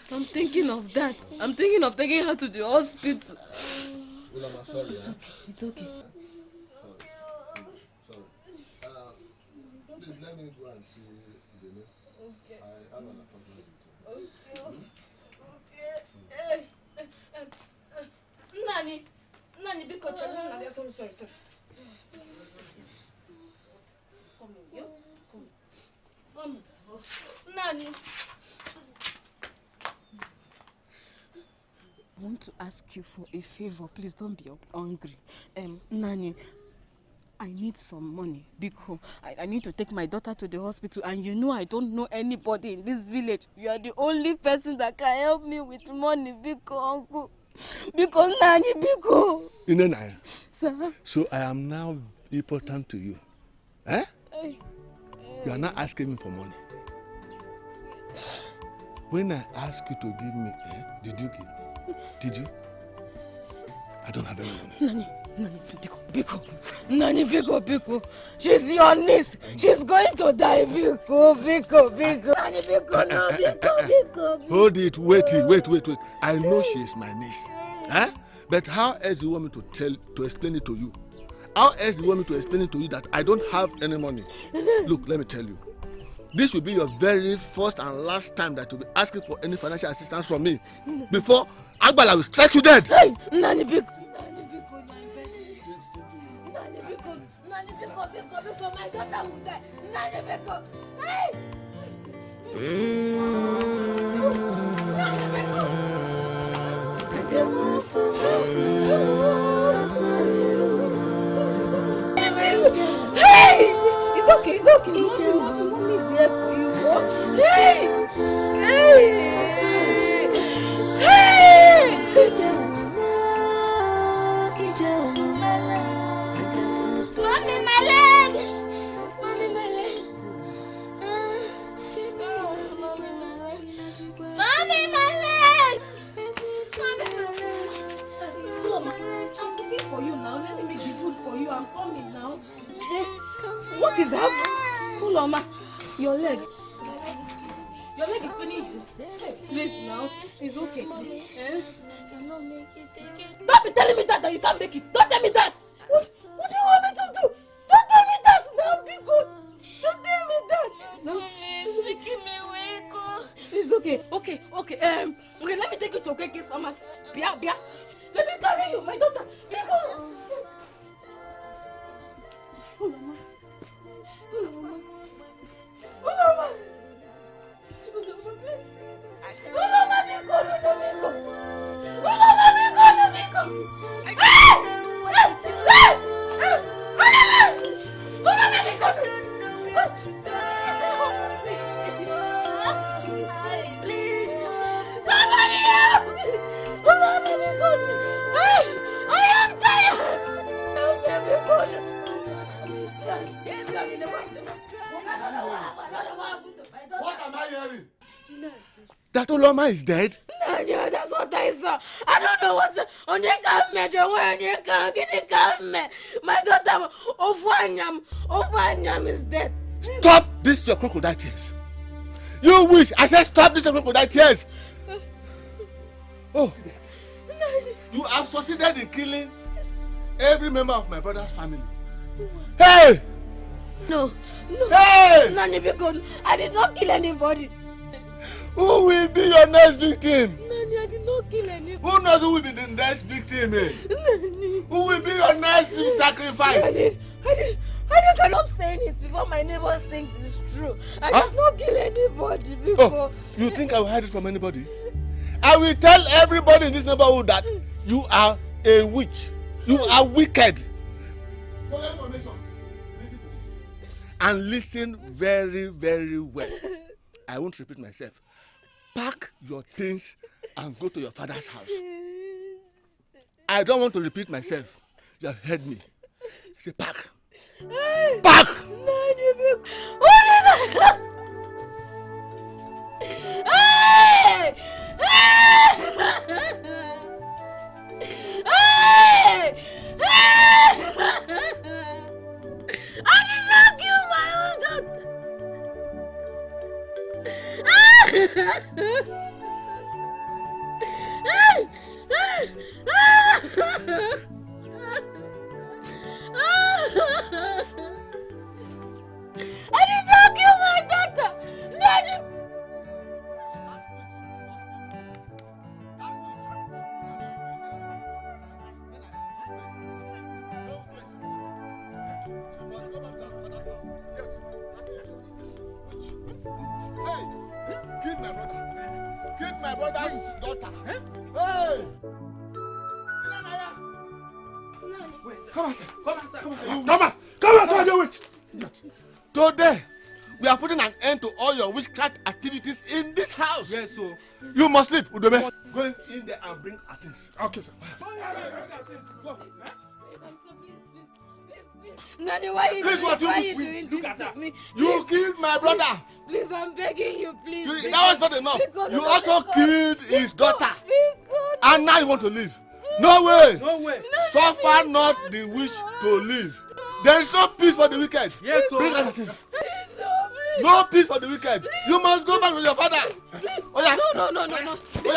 I'm thinking of that. I'm thinking of taking her to the hospital. Ulama, sorry. It's okay. Sorry. Please let me go and see Dene. Okay. I have an appointment with him. Nani, because sorry. Come. Nani. I want to ask you for a favor. Please don't be hungry. Nani, I need some money because I need to take my daughter to the hospital, and you know I don't know anybody in this village. You are the only person that can help me with money because uncle. Because Nani, because. Inenaya. Sir? So I am now important to you. Eh? You are not asking me for money. when I asked you to give me, did you give me? Did you? I don't have any money. Nani, Nani, Biko. She's your niece. She's going to die, Biko. Nani, Biko, no, Biko. Hold it, wait. I know she is my niece. But how else do you want me to explain it to you? How else do you want me to explain it to you that I don't have any money? Look, let me tell you. This will be your very first and last time that you'll be asking for any financial assistance from me. Before Agbala will strike you dead. Hey, Nani, Biko. Biko, my daughter will die. Nani, Biko. Hey! Nani, Biko. Hey! It's okay. Mommy is here for you. Hey! Mommy, my leg! Mommy, my leg! I'm looking for you now. Let me make the food for you. I'm coming now. What is happening? Kuloma, your leg. Your leg is paining you. Please now. It's okay. Don't be telling me that you can't make it. Don't tell me that. What do you want me to do? Don't tell me that now, Biko. Don't tell me that. No. It's making me wake. It's okay. Okay, let me take you to Okeke's pharmacy. Bia. Let me carry you, my daughter. Biko. What am I hearing? That Uloma is dead? No, that's what I saw. I don't know what's on your my daughter Ofanyam is dead. Stop this your crocodile tears. You wish I said stop this your crocodile tears. Oh, you have succeeded in killing every member of my brother's family. Hey! No. Hey! Nani, because I did not kill anybody. Who will be your next victim? Nani, I did not kill anybody. Who knows who will be the next victim? Nani. Who will be your next sacrifice? Nani, I cannot say it before my neighbors think it's true. I did not kill anybody because... Oh, you think I will hide it from anybody? I will tell everybody in this neighborhood that you are a witch. You are wicked. For your information, listen to me. And listen very, very well. I won't repeat myself. Pack your things and go to your father's house. I don't want to repeat myself. You have heard me. Say pack. Pack! I did not kill my own daughter. I did not kill my daughter. Hey, killed my brother. Killed my brother's daughter. Hey! Come on, you witch! Today, we are putting an end to all your witchcraft activities in this house. Yes, so. You must leave, Udome. Go in there and bring our things. Okay, sir. Go. Please. Nani, why you Please, doing, why you look doing this at to her. me? You killed my brother. Please, I'm begging you, please. That was not enough. You also killed his daughter. And now you want to leave. No way. No way. Suffer not the wish to live. There is no peace for the wicked. Yes, sir. Bring out the things. No peace for the wicked. You must go back to your father. Please. Oh, yeah. No.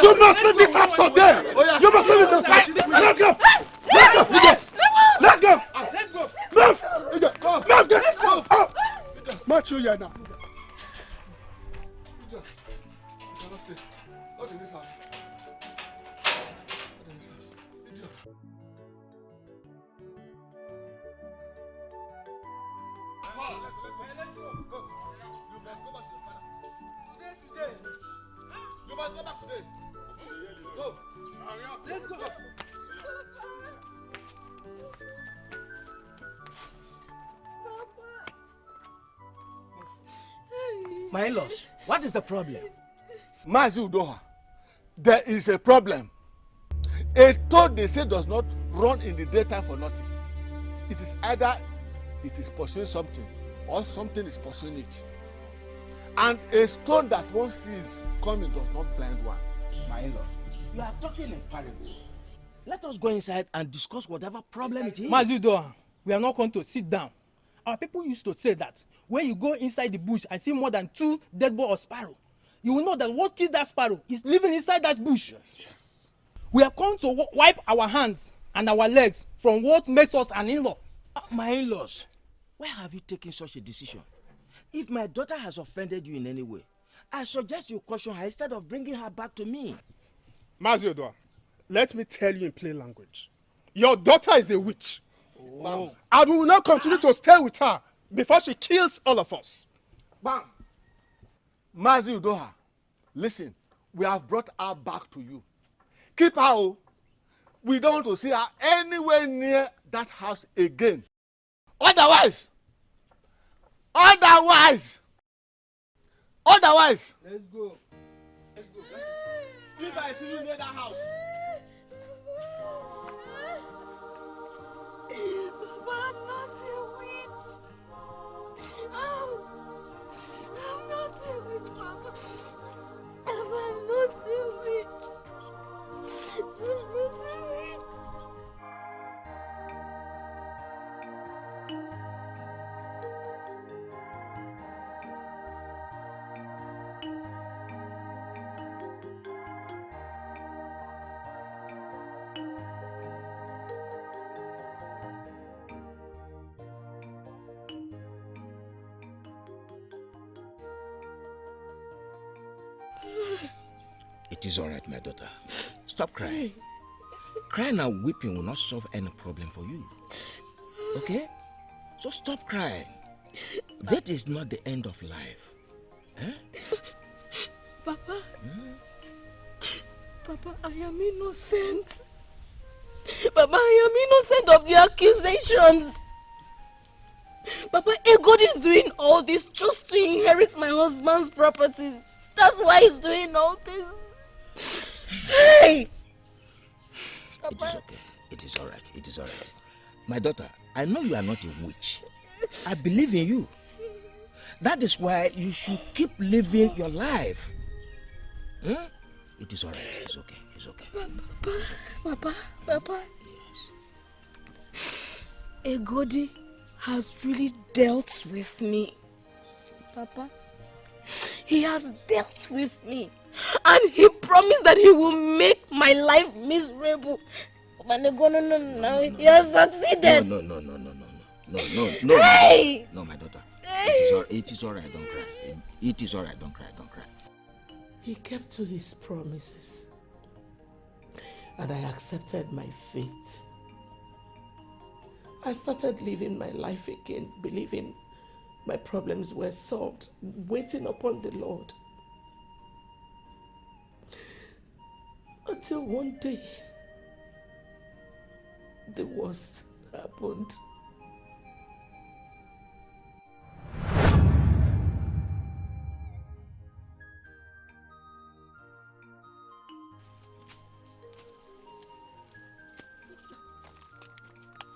You must leave this house today. Oh, yeah. You must leave this house. Let's go. Let's go. Let's go. Move. Move. Let's go. March you here now. Not in this house. You must go back today. Go. Let's go. My in-laws, what is the problem? Mazi Udoha, there is a problem. A toad, they say, does not run in the daytime for nothing. It is either it is pursuing something or something is pursuing it. And a stone that one sees coming does not blind one. My in-laws, you are talking in parable. Let us go inside and discuss whatever problem it is. Mazidoa, we are not going to sit down. Our people used to say that when you go inside the bush and see more than 2 dead birds or sparrow, you will know that what killed that sparrow is living inside that bush. Yes. We are going to wipe our hands and our legs from what makes us an in-law. My in-laws, why have you taken such a decision? If my daughter has offended you in any way, I suggest you caution her instead of bringing her back to me. Maziodua, let me tell you in plain language. Your daughter is a witch. Oh. And we will not continue to stay with her before she kills all of us. Bam. Mazi Udoha, listen, we have brought her back to you. Keep her. Oh. We don't want to see her anywhere near that house again. Otherwise, Let's go. Let's go. If I see you near that house. Papa, I'm not a witch. I'm not a witch, Papa. I'm not a witch. I'm not a witch. It is all right, my daughter. Stop crying. Crying and weeping will not solve any problem for you. Okay? So stop crying. That is not the end of life. Eh? Papa. Papa, I am innocent. Papa, I am innocent of the accusations. Papa, Egod is doing all this just to inherit my husband's properties. That's why he's doing all this. Hey! Papa. It is okay. It is all right. It is all right. My daughter, I know you are not a witch. I believe in you. That is why you should keep living your life. It is all right. It's okay. It's okay. Papa. Yes. Egodi has really dealt with me. Papa. He has dealt with me. And he promised that he will make my life miserable. But no, he has succeeded. No, Hey! No, my daughter. It is all right. Don't cry. It is all right. Don't cry. Don't cry. He kept to his promises. And I accepted my fate. I started living my life again, believing my problems were solved, waiting upon the Lord. Until one day, the worst happened.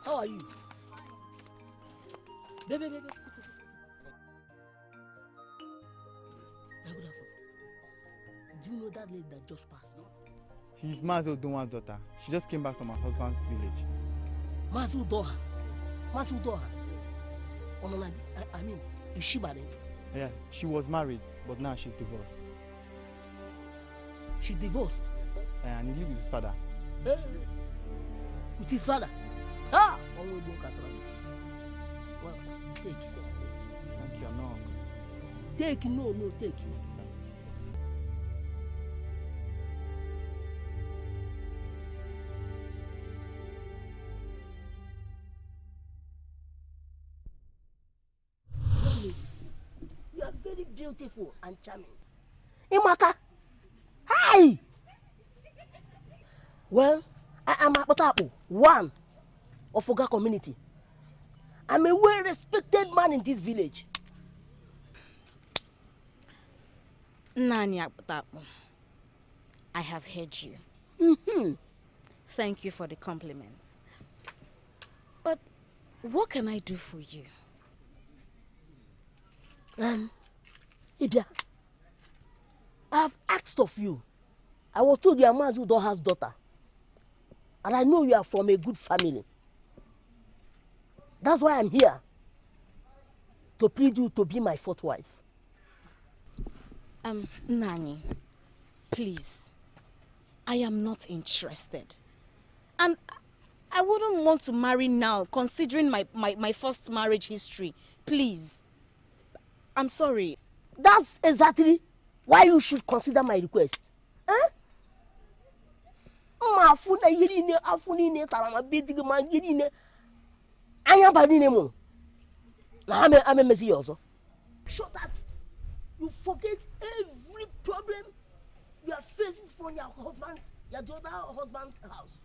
How are you? Baby. Do you know that lady that just passed? She's Mazu Doa's daughter. She just came back from her husband's village. Mazu Doha. I mean, is she married? Yeah, she was married, but now she's divorced. She divorced? And he lives with his father. Hey. With his father? Ah! Well, take. Thank you, I'm not hungry. Take, no, take. You are very beautiful and charming. Imaka! Hi! Well, I am Akpotapo, one of Oga community. I'm a well-respected man in this village. Nani Akpotapo, I have heard you. Thank you for the compliments. But what can I do for you? Ibia, I have asked of you. I was told you are Mazu Doha's daughter. And I know you are from a good family. That's why I'm here. To plead you to be my fourth wife. Nani, please. I am not interested. And I wouldn't want to marry now, considering my first marriage history. Please. I'm sorry. That's exactly why you should consider my request. Huh? So that you forget every problem you are facing from your husband, your daughter or husband's house.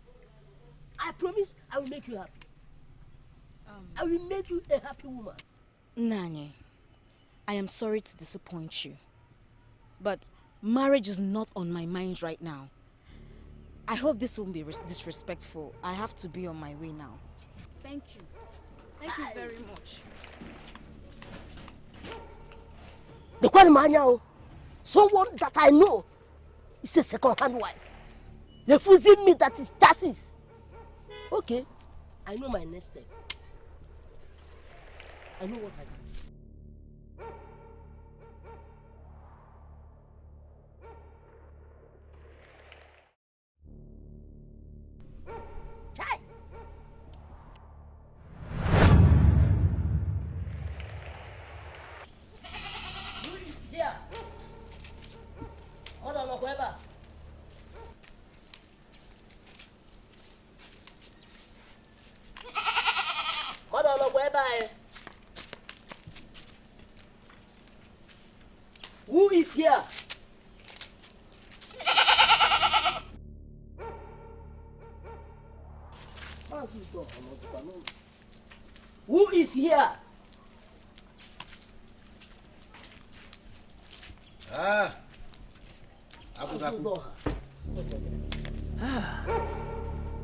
I promise I will make you happy. I will make you a happy woman. Nani, I am sorry to disappoint you, but marriage is not on my mind right now. I hope this won't be disrespectful. I have to be on my way now. Thank you. Thank you very much. The Kwanimanya, someone that I know is a second-hand wife. Refusing me that is chassis. Okay, I know my next step. I know what I do. Who is here? Who is here?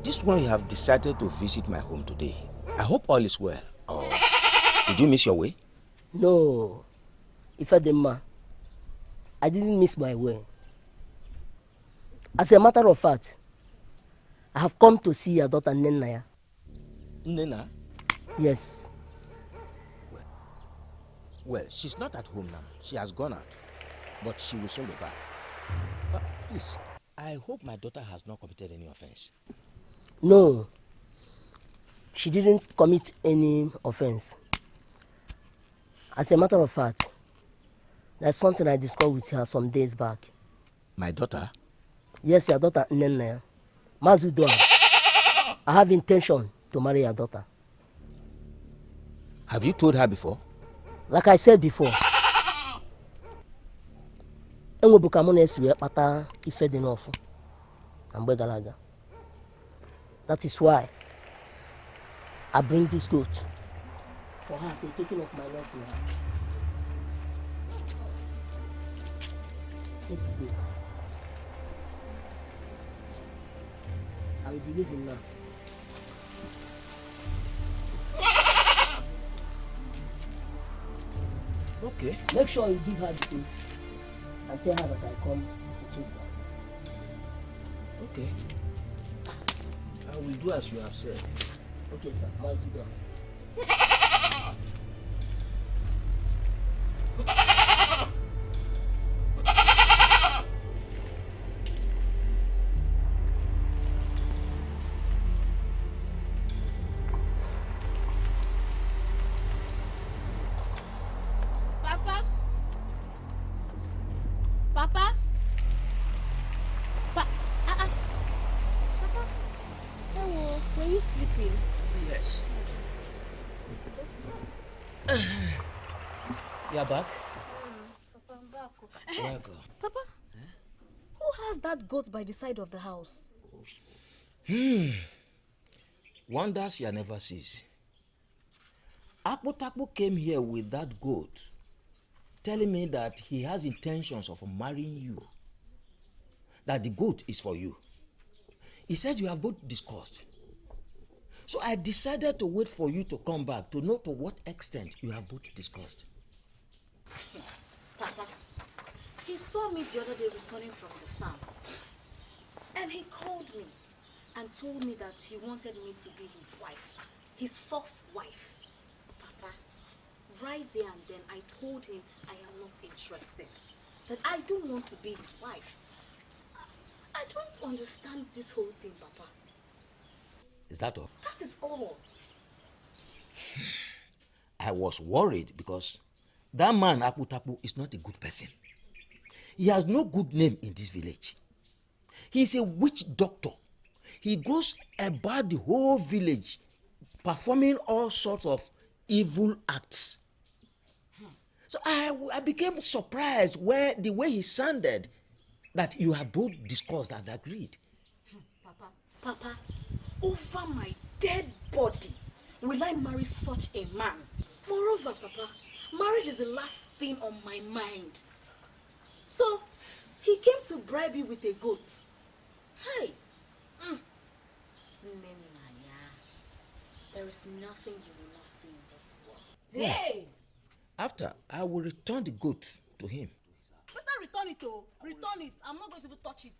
This one you have decided to visit my home today. I hope all is well. Or did you miss your way? No. Ifedema, I didn't miss my way. As a matter of fact, I have come to see your daughter Nenaya. Nena? Yes. Well, she's not at home now. She has gone out. But she will soon be back. But please, I hope my daughter has not committed any offense. No. She didn't commit any offense. As a matter of fact, there's something I discussed with her some days back. My daughter? Yes, your daughter Nenaya. Mazudoa. I have intention to marry your daughter. Have you told her before? Like I said before. That is why I bring this goat for her as a token of my love to her. Take the goat. I will be leaving now. Okay. Make sure you give her the food and tell her that I come to check her. Okay. I will do as you have said. Okay, sir. Now sit down. Papa? Papa? Papa? Oh, were you sleeping? Yes. You are back? Papa, I'm back. Welcome. Papa, who has that goat by the side of the house? Wonders you never cease. Akpotakpo came here with that goat, telling me that he has intentions of marrying you. That the goat is for you. He said you have both discussed. So I decided to wait for you to come back to know to what extent you have both discussed. Papa, he saw me the other day returning from the farm. And he called me and told me that he wanted me to be his wife. His fourth wife. Papa, right there and then I told him I am not interested. That I don't want to be his wife. I don't understand this whole thing, Papa. Is that all? That is all. I was worried because that man Akpotakpo is not a good person. He has no good name in this village. He is a witch doctor. He goes about the whole village performing all sorts of evil acts. So I became surprised the way he sounded, that you have both discussed and agreed. Papa, over my dead body, will I marry such a man? Moreover, Papa, marriage is the last thing on my mind. So, he came to bribe you with a goat. Hey! There is nothing you will not see in this world. Hey! After, I will return the goat to him. Better return it, oh. Return it. I'm not going to even touch it.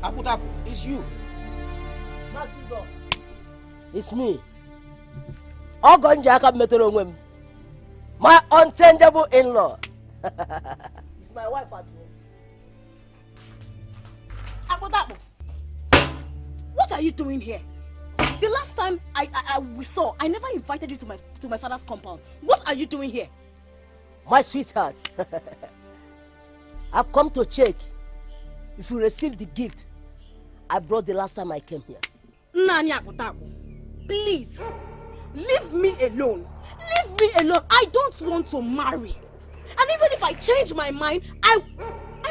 Akpotakpo, it's you. It's me. My unchangeable in-law. It's my wife at home. Akpotakpo, what are you doing here? The last time we saw, I never invited you to my father's compound. What are you doing here? My sweetheart, I've come to check if you received the gift I brought the last time I came here. Nani Akpotakpo, please, leave me alone. Leave me alone. I don't want to marry. And even if I change my mind, I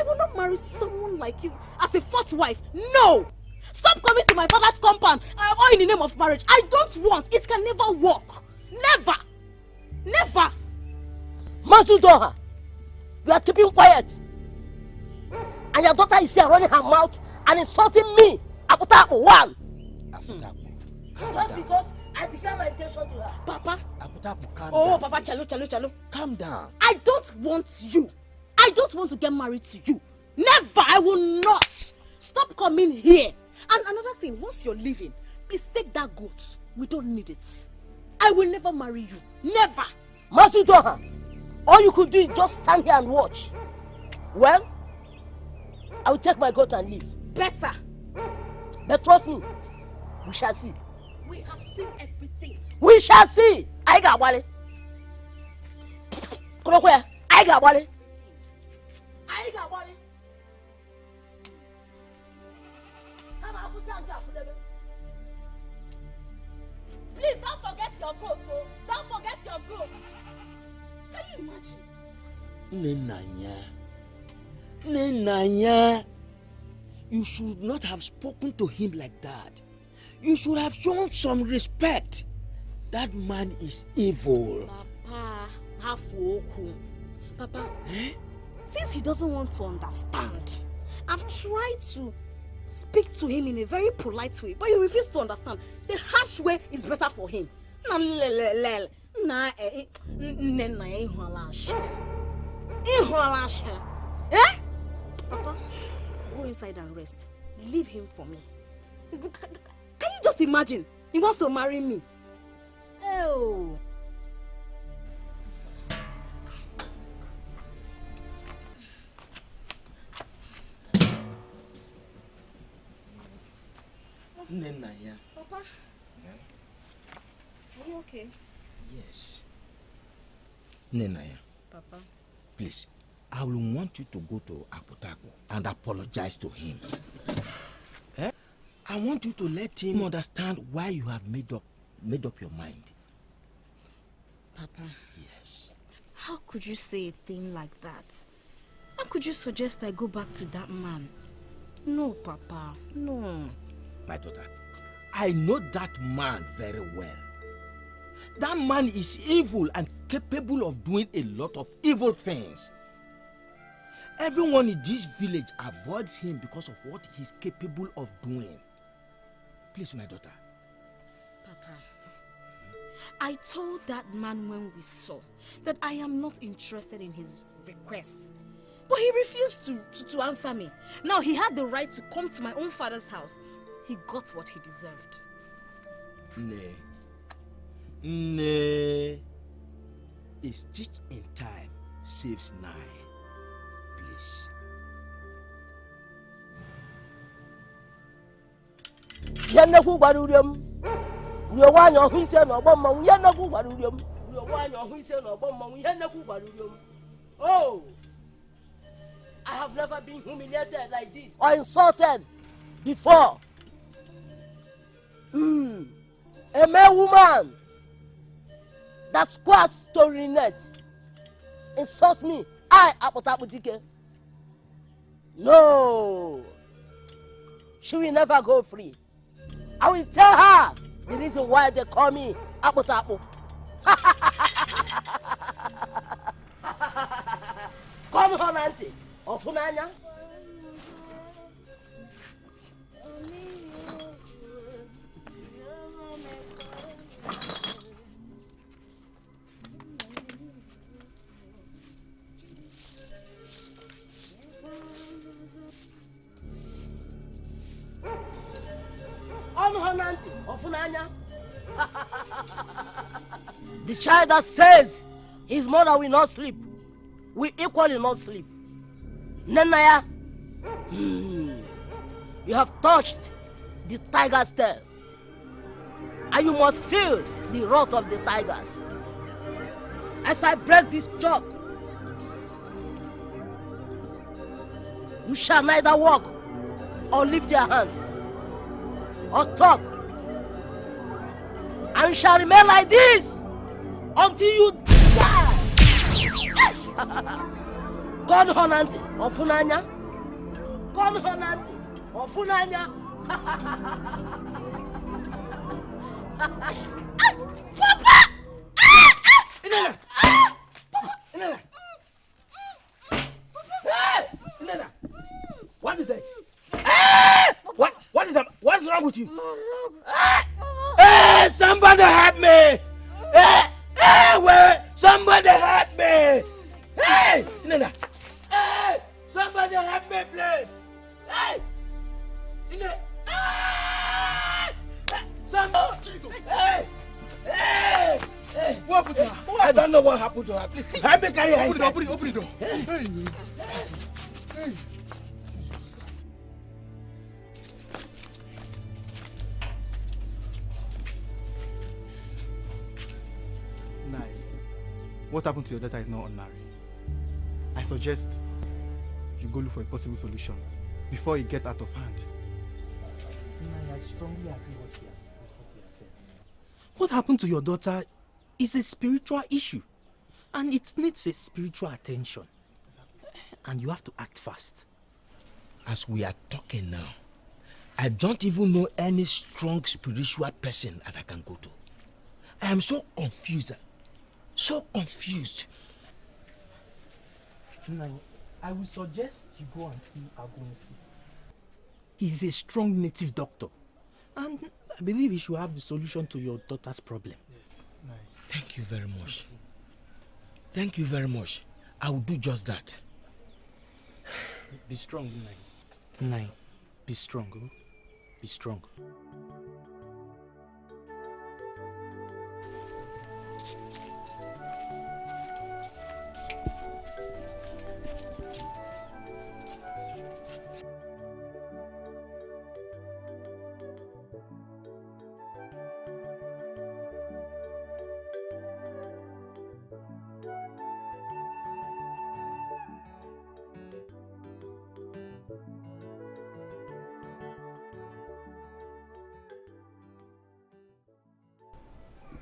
will not marry someone like you as a fourth wife. No! Stop coming to my father's compound all in the name of marriage. I don't want. It can never work. Never. Never. Masudoha, you are keeping quiet. And your daughter is here running her mouth and insulting me. Akpotakpo, one. Just because I declare my intention to her. Papa. Akpotakpo, calm down. Oh, Papa, chalo. Calm down. I don't want you. I don't want to get married to you. Never. I will not. Stop coming here. And another thing, once you're leaving, please take that goat. We don't need it. I will never marry you. Never. Masudoha, all you could do is just stand here and watch. Well, I will take my goat and leave. Better. But trust me, we shall see. We have seen everything. We shall see. I got Wale. I got Wale. Please don't forget your goat, oh. Don't forget your goat. Can you imagine? Nenanya, you should not have spoken to him like that. You should have shown some respect. That man is evil. Papa, Hafoku. Papa, since he doesn't want to understand, I've tried to speak to him in a very polite way, but he refuses to understand. The harsh way is better for him. Eh? Papa, go inside and rest. Leave him for me. Can you just imagine? He wants to marry me. Oh. Nenaya. Papa? Are you okay? Yes. Nenaya. Papa? Please, I will want you to go to Akpotako and apologize to him. I want you to let him understand why you have made up your mind. Papa? Yes. How could you say a thing like that? How could you suggest I go back to that man? No, Papa, no. My daughter, I know that man very well. That man is evil and capable of doing a lot of evil things. Everyone in this village avoids him because of what he's capable of doing. Please, my daughter. Papa, I told that man when we saw that I am not interested in his requests. But he refused to answer me. Now he had the right to come to my own father's house. He got what he deserved. Nay. A stitch in time saves 9. Please. Yanaku Barurium. We are one who said no bomb, Yanaku Barurium. We are one who said no bomb, Yanaku Barurium. Oh, I have never been humiliated like this or insulted before. A male woman that squats to net insults me. I Apotapo Dikeh. No, she will never go free. I will tell her the reason why they call me Apotapo. Come on, auntie. Ofunanya. The child that says his mother will not sleep, will equally not sleep. Nenaya, you have touched the tiger's tail, and you must feel the wrath of the tigers. As I break this chalk, you shall neither walk or lift your hands or talk, and you shall remain like this until you die. Yes. God honante ofunanya. God honante ofunanya. Papa! Inela! Inela! Inela! What is it? What is that? What's wrong with you? Hey, somebody help me! Hey, where? Somebody help me! Hey, Nana! Hey, somebody help me, please! Hey, Nana! Somebody! Hey, hey, hey! What happened to her? I don't know what happened to her. Please help me carry her inside. Open the door. Hey. Hey. What happened to your daughter is not ordinary. I suggest you go look for a possible solution before it gets out of hand. I strongly agree with what he has said. What happened to your daughter is a spiritual issue, and it needs a spiritual attention. And you have to act fast. As we are talking now, I don't even know any strong spiritual person that I can go to. I am so confused. So confused. Nai, I will suggest you go and see Agunsi. He's a strong native doctor. And I believe he should have the solution to your daughter's problem. Yes, Nai. Thank you very much. Thank you very much. I will do just that. Be strong, Nai. Nai, be strong. Oh? Be strong.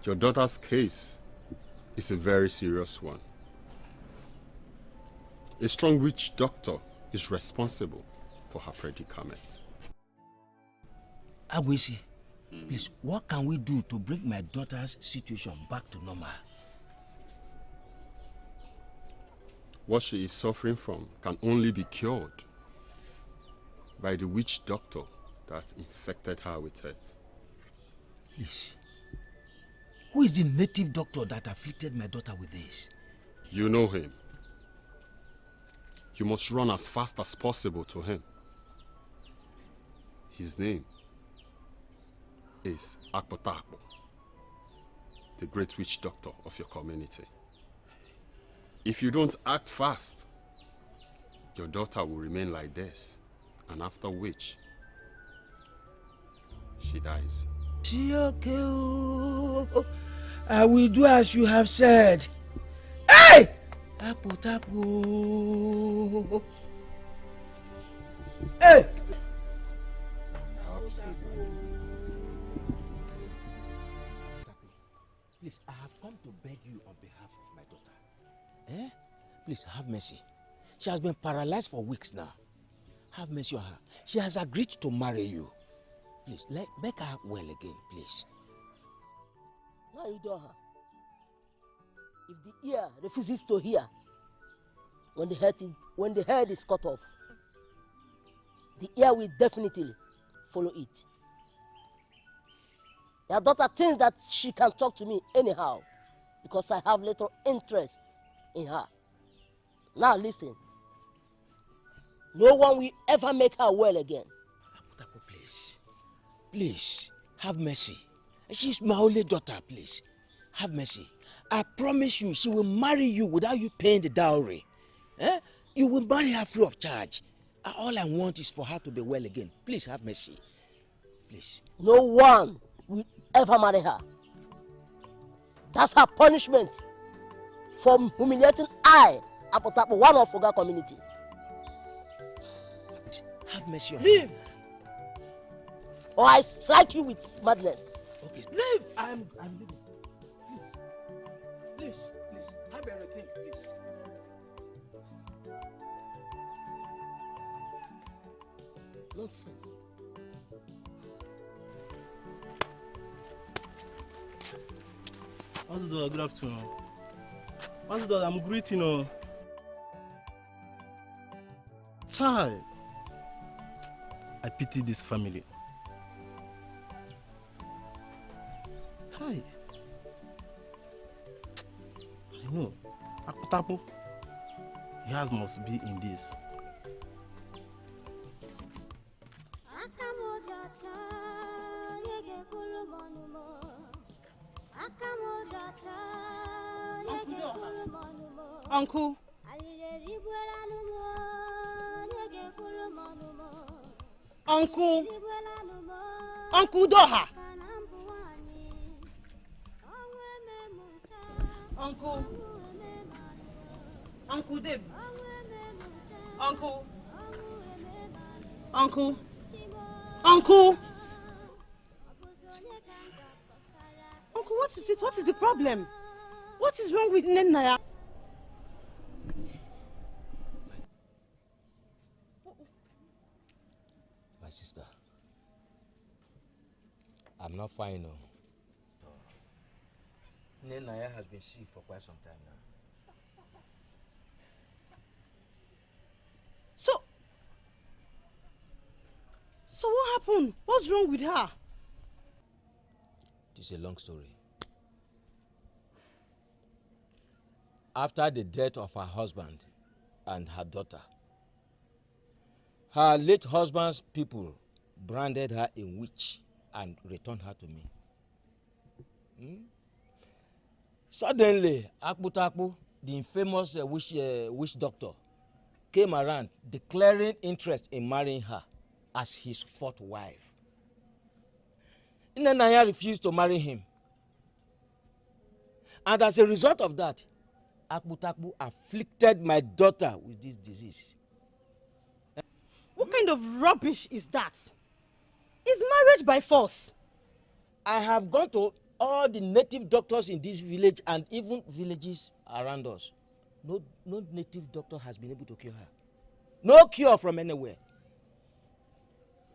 Your daughter's case is a very serious one. A strong witch doctor is responsible for her predicament. Agwesi, please, what can we do to bring my daughter's situation back to normal? What she is suffering from can only be cured by the witch doctor that infected her with it. Yes. Who is the native doctor that afflicted my daughter with this? You know him. You must run as fast as possible to him. His name is Akpotakpo, the great witch doctor of your community. If you don't act fast, your daughter will remain like this, and after which, she dies. I will do as you have said. Hey! Tapo, tapo. Hey! Please, I have come to beg you on behalf of my daughter. Please, have mercy. She has been paralyzed for weeks now. Have mercy on her. She has agreed to marry you. Please, make her well again, please. Now you do her. If the ear refuses to hear, when the head is cut off, the ear will definitely follow it. Your daughter thinks that she can talk to me anyhow because I have little interest in her. Now listen. No one will ever make her well again. Please. Please, have mercy. She's my only daughter, please. Have mercy. I promise you, she will marry you without you paying the dowry. You will marry her free of charge. All I want is for her to be well again. Please have mercy. Please. No one will ever marry her. That's her punishment for humiliating Akpotakpo, one of Oga community. Have mercy on Leave! Or I strike you with madness. Okay. Leave! I'm leaving. Please. Have everything, please. Nonsense. Good afternoon. I'm greeting you. Child, I pity this family. Hi. I know. Akpotakpo, yours must be in this. Uncle. Uncle Doha. Uncle Dave. Uncle, what is it? What is the problem? What is wrong with Nenaya? My sister, I'm not fine now. Nenaya has been sick for quite some time now. happened? What's wrong with her? It is a long story. After the death of her husband and her daughter, her late husband's people branded her a witch and returned her to me. Suddenly, Akputapu, the infamous witch doctor, came around declaring interest in marrying her as his fourth wife. Naya refused to marry him. And as a result of that, Akputapu afflicted my daughter with this disease. What kind of rubbish is that? Is marriage by force? I have gone to all the native doctors in this village and even villages around us. No native doctor has been able to cure her. No cure from anywhere.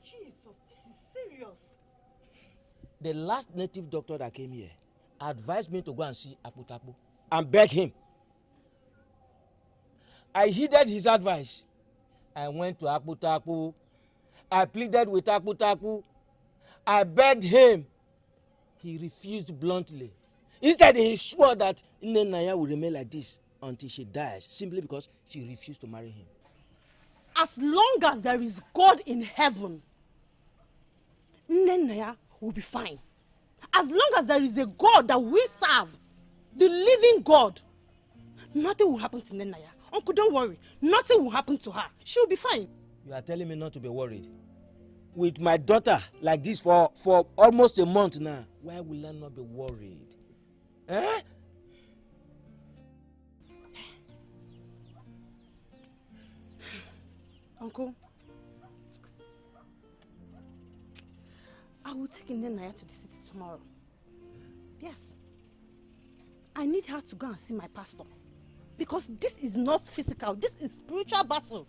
Jesus, this is serious. The last native doctor that came here advised me to go and see Akputapu and beg him. I heeded his advice. I went to Akputapu. I pleaded with Akputapu. I begged him. He refused bluntly. Instead, he swore that Naya will remain like this until she dies, simply because she refused to marry him. As long as there is God in heaven, Naya will be fine. As long as there is a God that we serve, the living God, nothing will happen to Naya. Uncle, don't worry. Nothing will happen to her. She will be fine. You are telling me not to be worried? With my daughter like this for almost a month now, why will I not be worried? Eh? Uncle, I will take Naya to the city tomorrow. Yes. I need her to go and see my pastor. Because this is not physical, this is spiritual battle.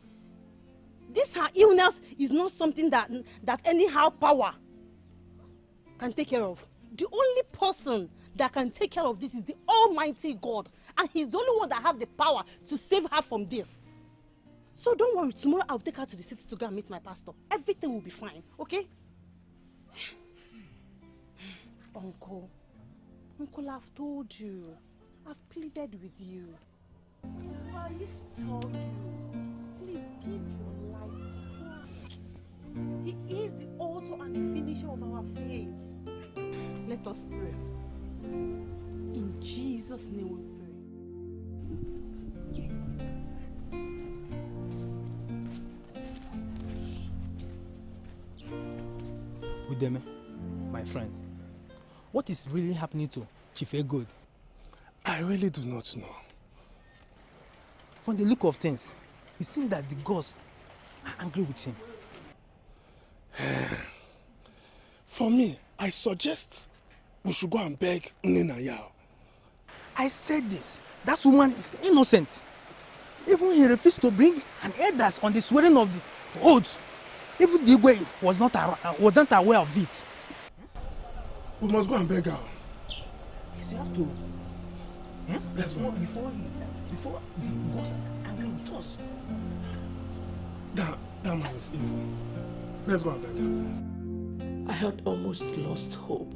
This her illness is not something that anyhow power can take care of. The only person that can take care of this is the Almighty God. And he's the only one that have the power to save her from this. So don't worry, tomorrow I'll take her to the city to go and meet my pastor. Everything will be fine, okay? Uncle, I've told you. I've pleaded with you. I used to tell you, please give your life to Christ. He is the author and the finisher of our faith. Let us pray. In Jesus' name we pray. Udeme, my friend, what is really happening to Chief Egod? I really do not know. From the look of things, it seems that the gods are angry with him. For me, I suggest we should go and beg Naya. I said this. That woman is innocent. Even he refused to bring an elders on the swearing of the oath. Even the Igwe was not aware of it. We must go and beg her. Yes, you have to. Let's go. Before the gods are angry with us. That man is evil. Let's go and beg her. I had almost lost hope,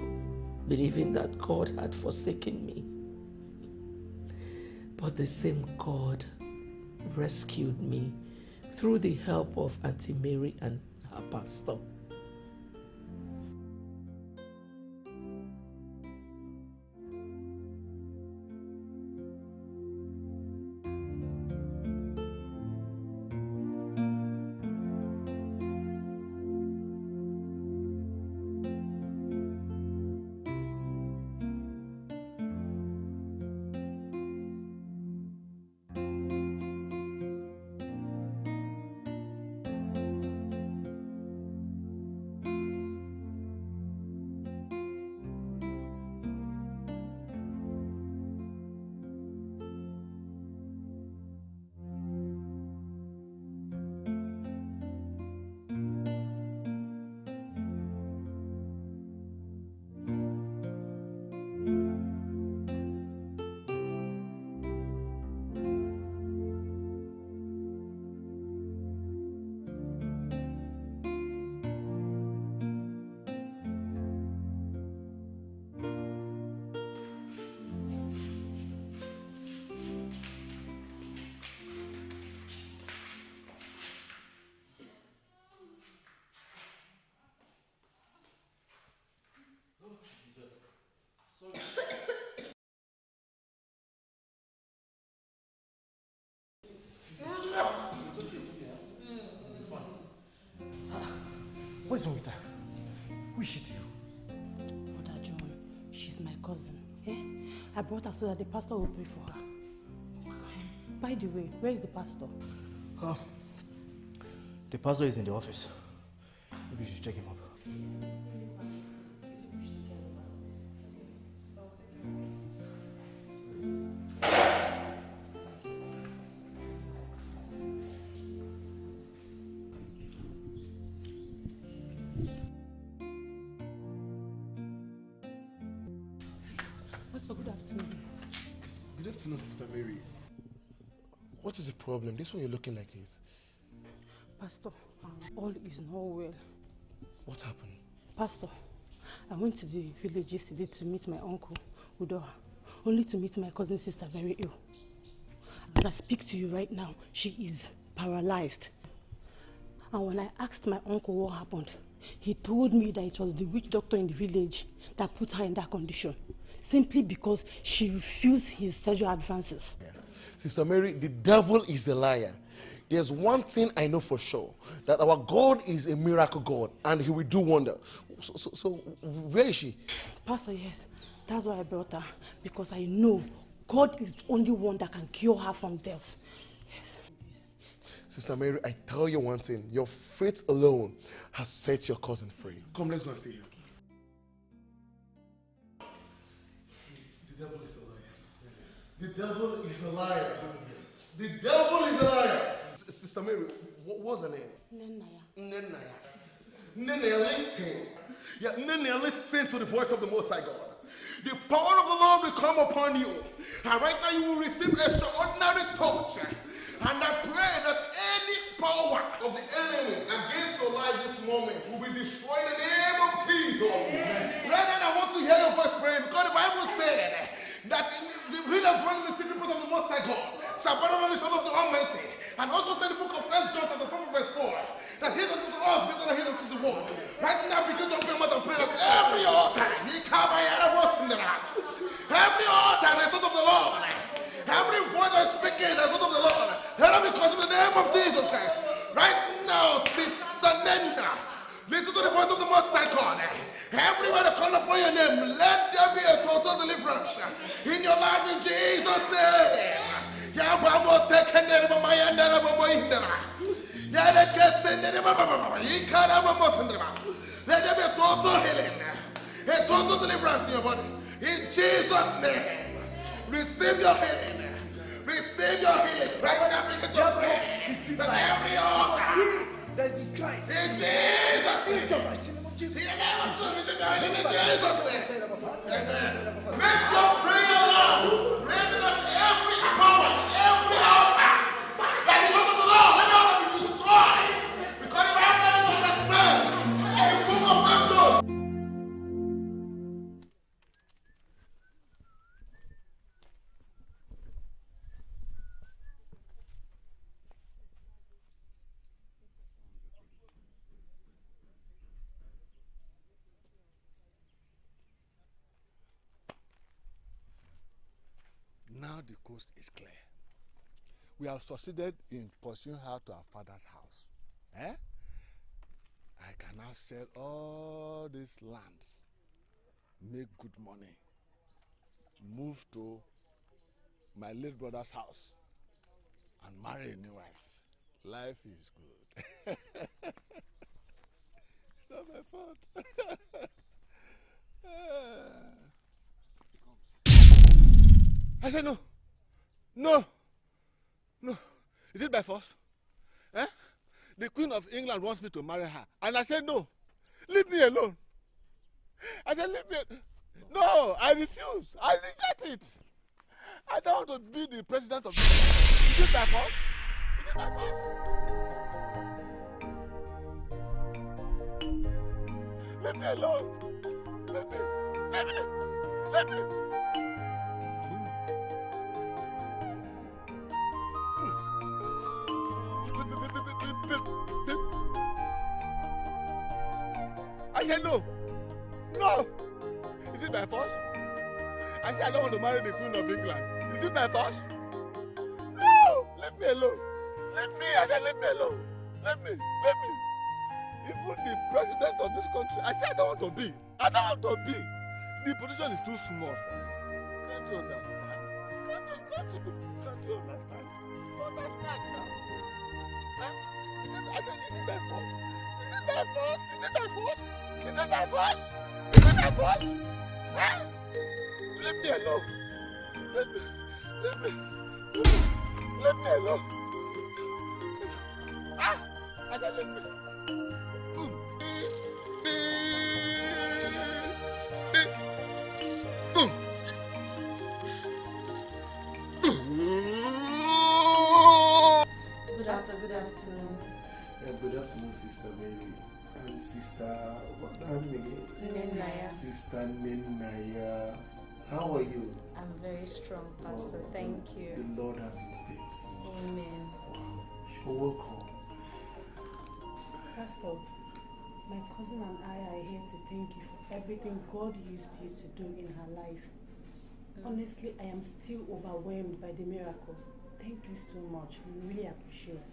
believing that God had forsaken me. But the same God rescued me through the help of Auntie Mary and her pastor. What's wrong with her? Who is she to you? Brother John, she's my cousin. Eh? I brought her so that the pastor will pray for her. By the way, where is the pastor? The pastor is in the office. Maybe you should check him up. Pastor, good afternoon. Good afternoon, Sister Mary. What is the problem? This one you're looking like this. Pastor, all is not well. What happened? Pastor, I went to the village yesterday to meet my uncle, Udoha, only to meet my cousin sister very ill. As I speak to you right now, she is paralyzed. And when I asked my uncle what happened, he told me that it was the witch doctor in the village that put her in that condition, simply because she refused his surgery advances. Yeah. Sister Mary, the devil is a liar. There's one thing I know for sure, that our God is a miracle God and he will do wonder. So where is she? Pastor, yes, that's why I brought her, because I know God is the only one that can cure her from death. Yes. Sister Mary, I tell you one thing, your faith alone has set your cousin free. Come, let's go and see her. The devil is a liar. The devil is a liar. The devil is a liar. Sister Mary, what's her name? Nenaya, listen. Yeah, Nenaya, listen to the voice of the Most High God. The power of the Lord will come upon you. And right now you will receive extraordinary touch. And I pray that any power of the enemy against your life this moment will be destroyed in the name of Jesus. Brethren, I want to hear your voice praying, because the Bible said that he that dwells in the secret place of the Most High God shall abide under the shadow of the Almighty. And also said in the book of 1 John chapter 4 verse 4 that he that is to us greater than he that is to the world. Right now begin to open your mouth and pray that every altar, every altar is not of the Lord. Every voice that is speaking is not of the Lord. Let it be consumed in the name of Jesus Christ. Right now, Sister Nena, listen to the voice of the Most High God. Everywhere they call upon your name, let there be a total deliverance in your life in Jesus' name. Let there be a total healing, a total deliverance in your body. In Jesus' name, receive your healing. Receive your healing. Right now, begin to pray that every altar that is in Christ, in Jesus' name, in the name of Jesus, receive your healing in Jesus' name. Amen. Make your prayer loud. Pray that every power, every altar that is not of the Lord, let the altar be destroyed. Because the Bible is the Son in the book of Tonto. Now the coast is clear. We have succeeded in pursuing her to our father's house. Eh? I can now sell all these lands, make good money, move to my late brother's house, and marry a new wife. Life is good. It's not my fault. I said no. No. No. Is it by force? Eh? The Queen of England wants me to marry her. And I said no. Leave me alone. I said leave me alone. No, I refuse. I reject it. I don't want to be the president of England. Is it by force? Is it by force? Leave me alone. Let me. Let me. Let me. I said no. No. Is it by force? I said I don't want to marry the Queen of England. Is it by force? No. Leave me alone. Leave me. I said leave me alone. Let me. Let me. Even the president of this country, I said I don't want to be. I don't want to be. The position is too small for me. Can't you understand? Can't you understand? Understand now. Huh? I said, is it my fault? Is it my fault? Is it my fault? Is it my fault? Is it my fault? Huh? Let me alone. Let me alone. Ah! I said, let me. Good afternoon. Good afternoon, Sister Mary. And Sister, what's her name again? Ninaya. Sister Ninaya. How are you? I'm very strong, Pastor. Thank you. The Lord has been faithful. Amen. You're welcome. Pastor, my cousin and I are here to thank you for everything God used you to do in her life. Honestly, I am still overwhelmed by the miracle. Thank you so much. We really appreciate it.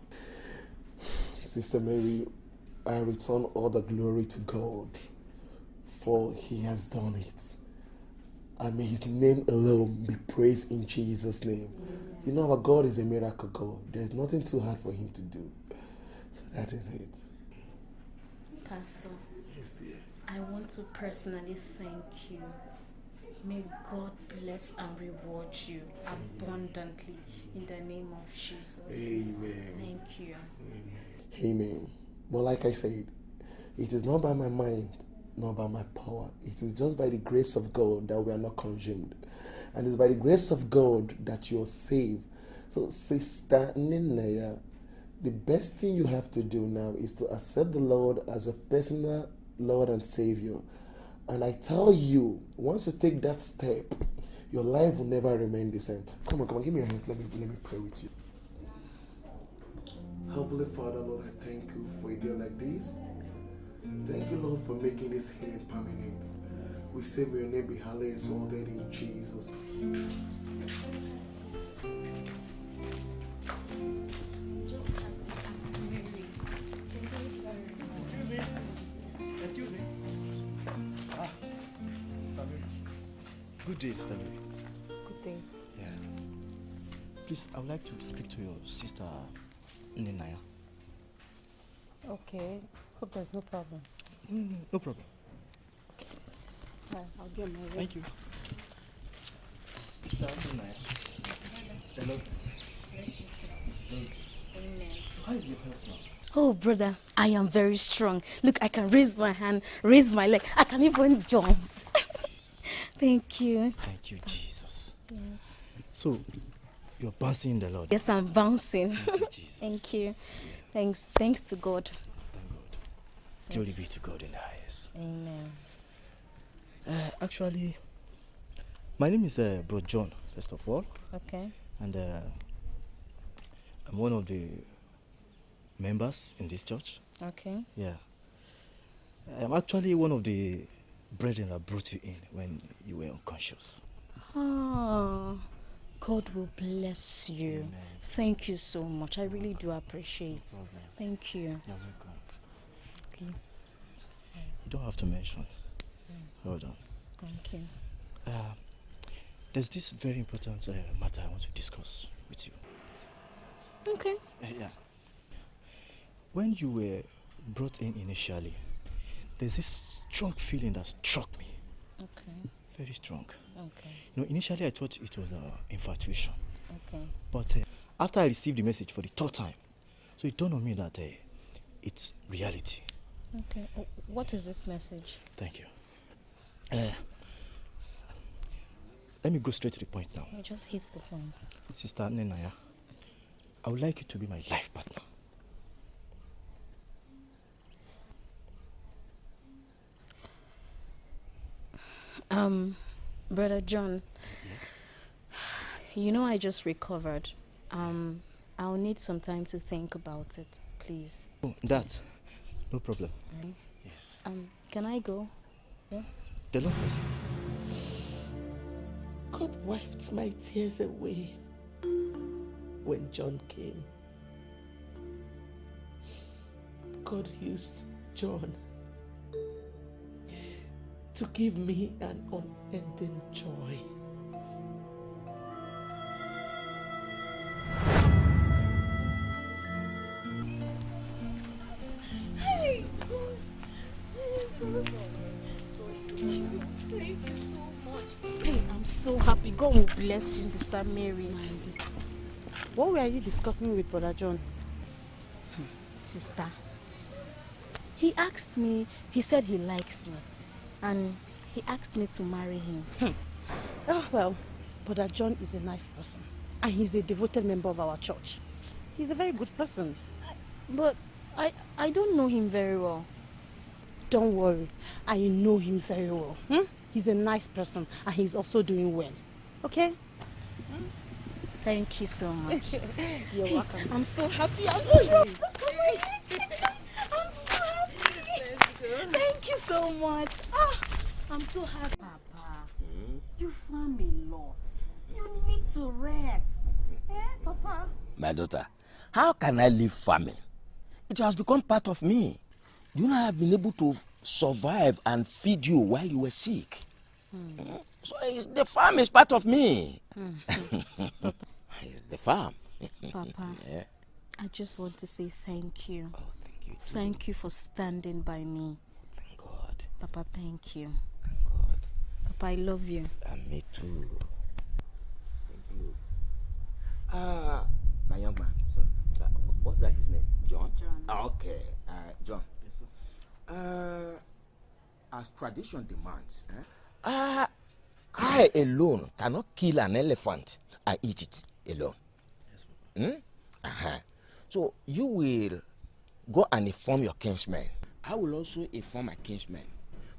Sister Mary, I return all the glory to God, for He has done it. And may His name alone be praised in Jesus' name. Amen. You know, our God is a miracle God. There's nothing too hard for Him to do. So that is it. Pastor, Yes, dear. I want to personally thank you. May God bless and reward you abundantly in the name of Jesus. Amen. Thank you. Amen. But like I said, it is not by my mind, not by my power. It is just by the grace of God that we are not consumed. And it's by the grace of God that you are saved. So, Sister Ninaya, the best thing you have to do now is to accept the Lord as a personal Lord and Savior. And I tell you, once you take that step, your life will never remain the same. Come on, give me your hands. Let me pray with you. Heavenly Father, Lord, I thank you for a day like this. Thank you, Lord, for making this healing permanent. We say, may your name be highly exalted in Jesus. Excuse me. Ah, Sister Mary. Good day, Sister Mary. Good day. Yeah. Please, I would like to speak to your sister, Ninaya. Okay. Hope there's no problem. No problem. Alright, I'll be on my way. Thank you. Sister Ninaya. Hello. Bless you too. Amen. So how is your health now? Oh, brother, I am very strong. Look, I can raise my hand, raise my leg. I can even jump. Thank you. Thank you, Jesus. Yes. So, you're bouncing in the Lord. Yes, I'm bouncing. Thank you, Jesus. Thank you. Thanks to God. Thank God. Glory be to God in the highest. Amen. Actually, my name is Bro John, first of all. Okay. And I'm one of the members in this church. Okay. Yeah. I'm actually one of the brethren that brought you in when you were unconscious. Oh, God will bless you. Amen. Thank you so much. I really do appreciate. No problem. Thank you. You're welcome. Okay. You don't have to mention. Hold on. Thank you. There's this very important matter I want to discuss with you. Okay. Yeah. When you were brought in initially, there's this strong feeling that struck me. Okay. Very strong. Okay. You know, initially I thought it was infatuation. Okay. But after I received the message for the third time, so it dawned on me that it's reality. Okay. What is this message? Thank you. Let me go straight to the point now. I just hit the point. Sister Ninaya, I would like you to be my life partner. Brother John, you know I just recovered. I'll need some time to think about it, please. Oh, that, no problem. Right? Yes. Can I go? Yeah. The Lord bless you. God wiped my tears away when John came. God used John to give me an unending joy. Hey, Jesus. Thank you so much. Hey, I'm so happy. God will bless you, Sister Mary. What were you discussing with Brother John? Sister, he asked me, he said he likes me, and he asked me to marry him. Oh, well, Brother John is a nice person, and he's a devoted member of our church. He's a very good person. But I don't know him very well. Don't worry, I know him very well. He's a nice person, and he's also doing well. Okay? Thank you so much. You're welcome. I'm so happy. I'm so happy. I'm so happy. Thank you so much. I'm so happy. Papa, you farm a lot. You need to rest. Papa? My daughter, how can I leave farming? It has become part of me. You know, I have been able to survive and feed you while you were sick. So the farm is part of me. It's the farm. Papa, Yeah. I just want to say thank you. Oh, thank you too. Thank you for standing by me. Thank God. Papa, thank you. Thank God. Papa, I love you. And me too. Thank you. My young man. Sir. What's that his name? John? John. Okay. John. Yes, sir. As tradition demands, I alone cannot kill an elephant and eat it alone. Yes, Papa. So you will go and inform your kinsmen. I will also inform my kinsmen.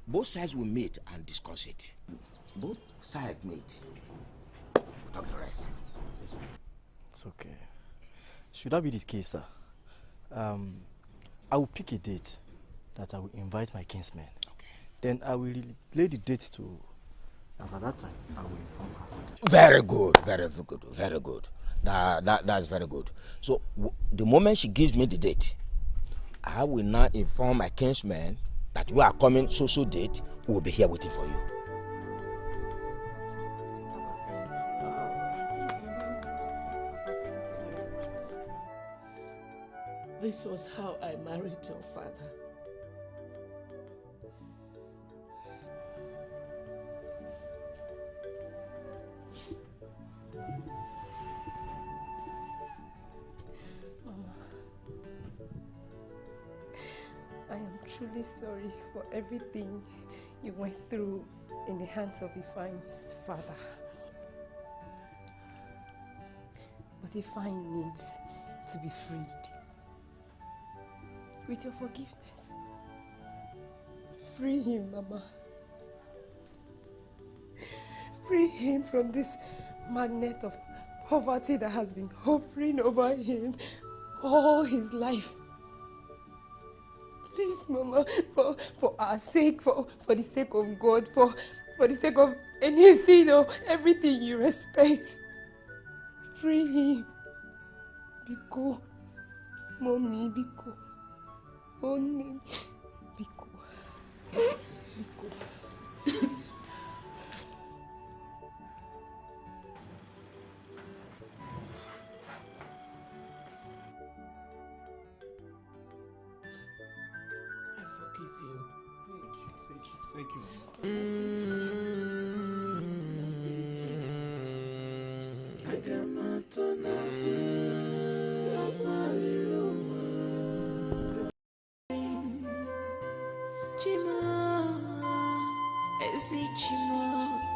Both sides will meet and discuss it. Both sides meet. Talk the rest. It's okay. Should that be the case, sir? I will pick a date that I will invite my kinsmen. Okay. Then I will lay the date to. And at that time, I will inform her. Very good, very good, very good. That's very good. So the moment she gives me the date, I will now inform my kinsmen that we are coming so date. We will be here waiting for you. This was how I married your father. Mama, I am truly sorry for everything you went through in the hands of Ifeanyi's father. But Ifeanyi needs to be freed. With your forgiveness, free him, Mama. Free him from this magnet of poverty that has been hovering over him all his life. Please, Mama, for our sake, for the sake of God, for the sake of anything or everything you respect, free him. Biko, Mommy, Biko. Only Biko. Biko. I forgive you. Thank you. Chimo, esi chimo,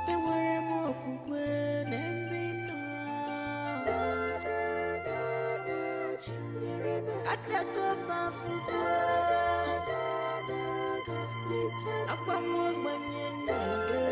enwere m okwukwe n'embino. Atako kafufu, akwa m ogbanye n'ego.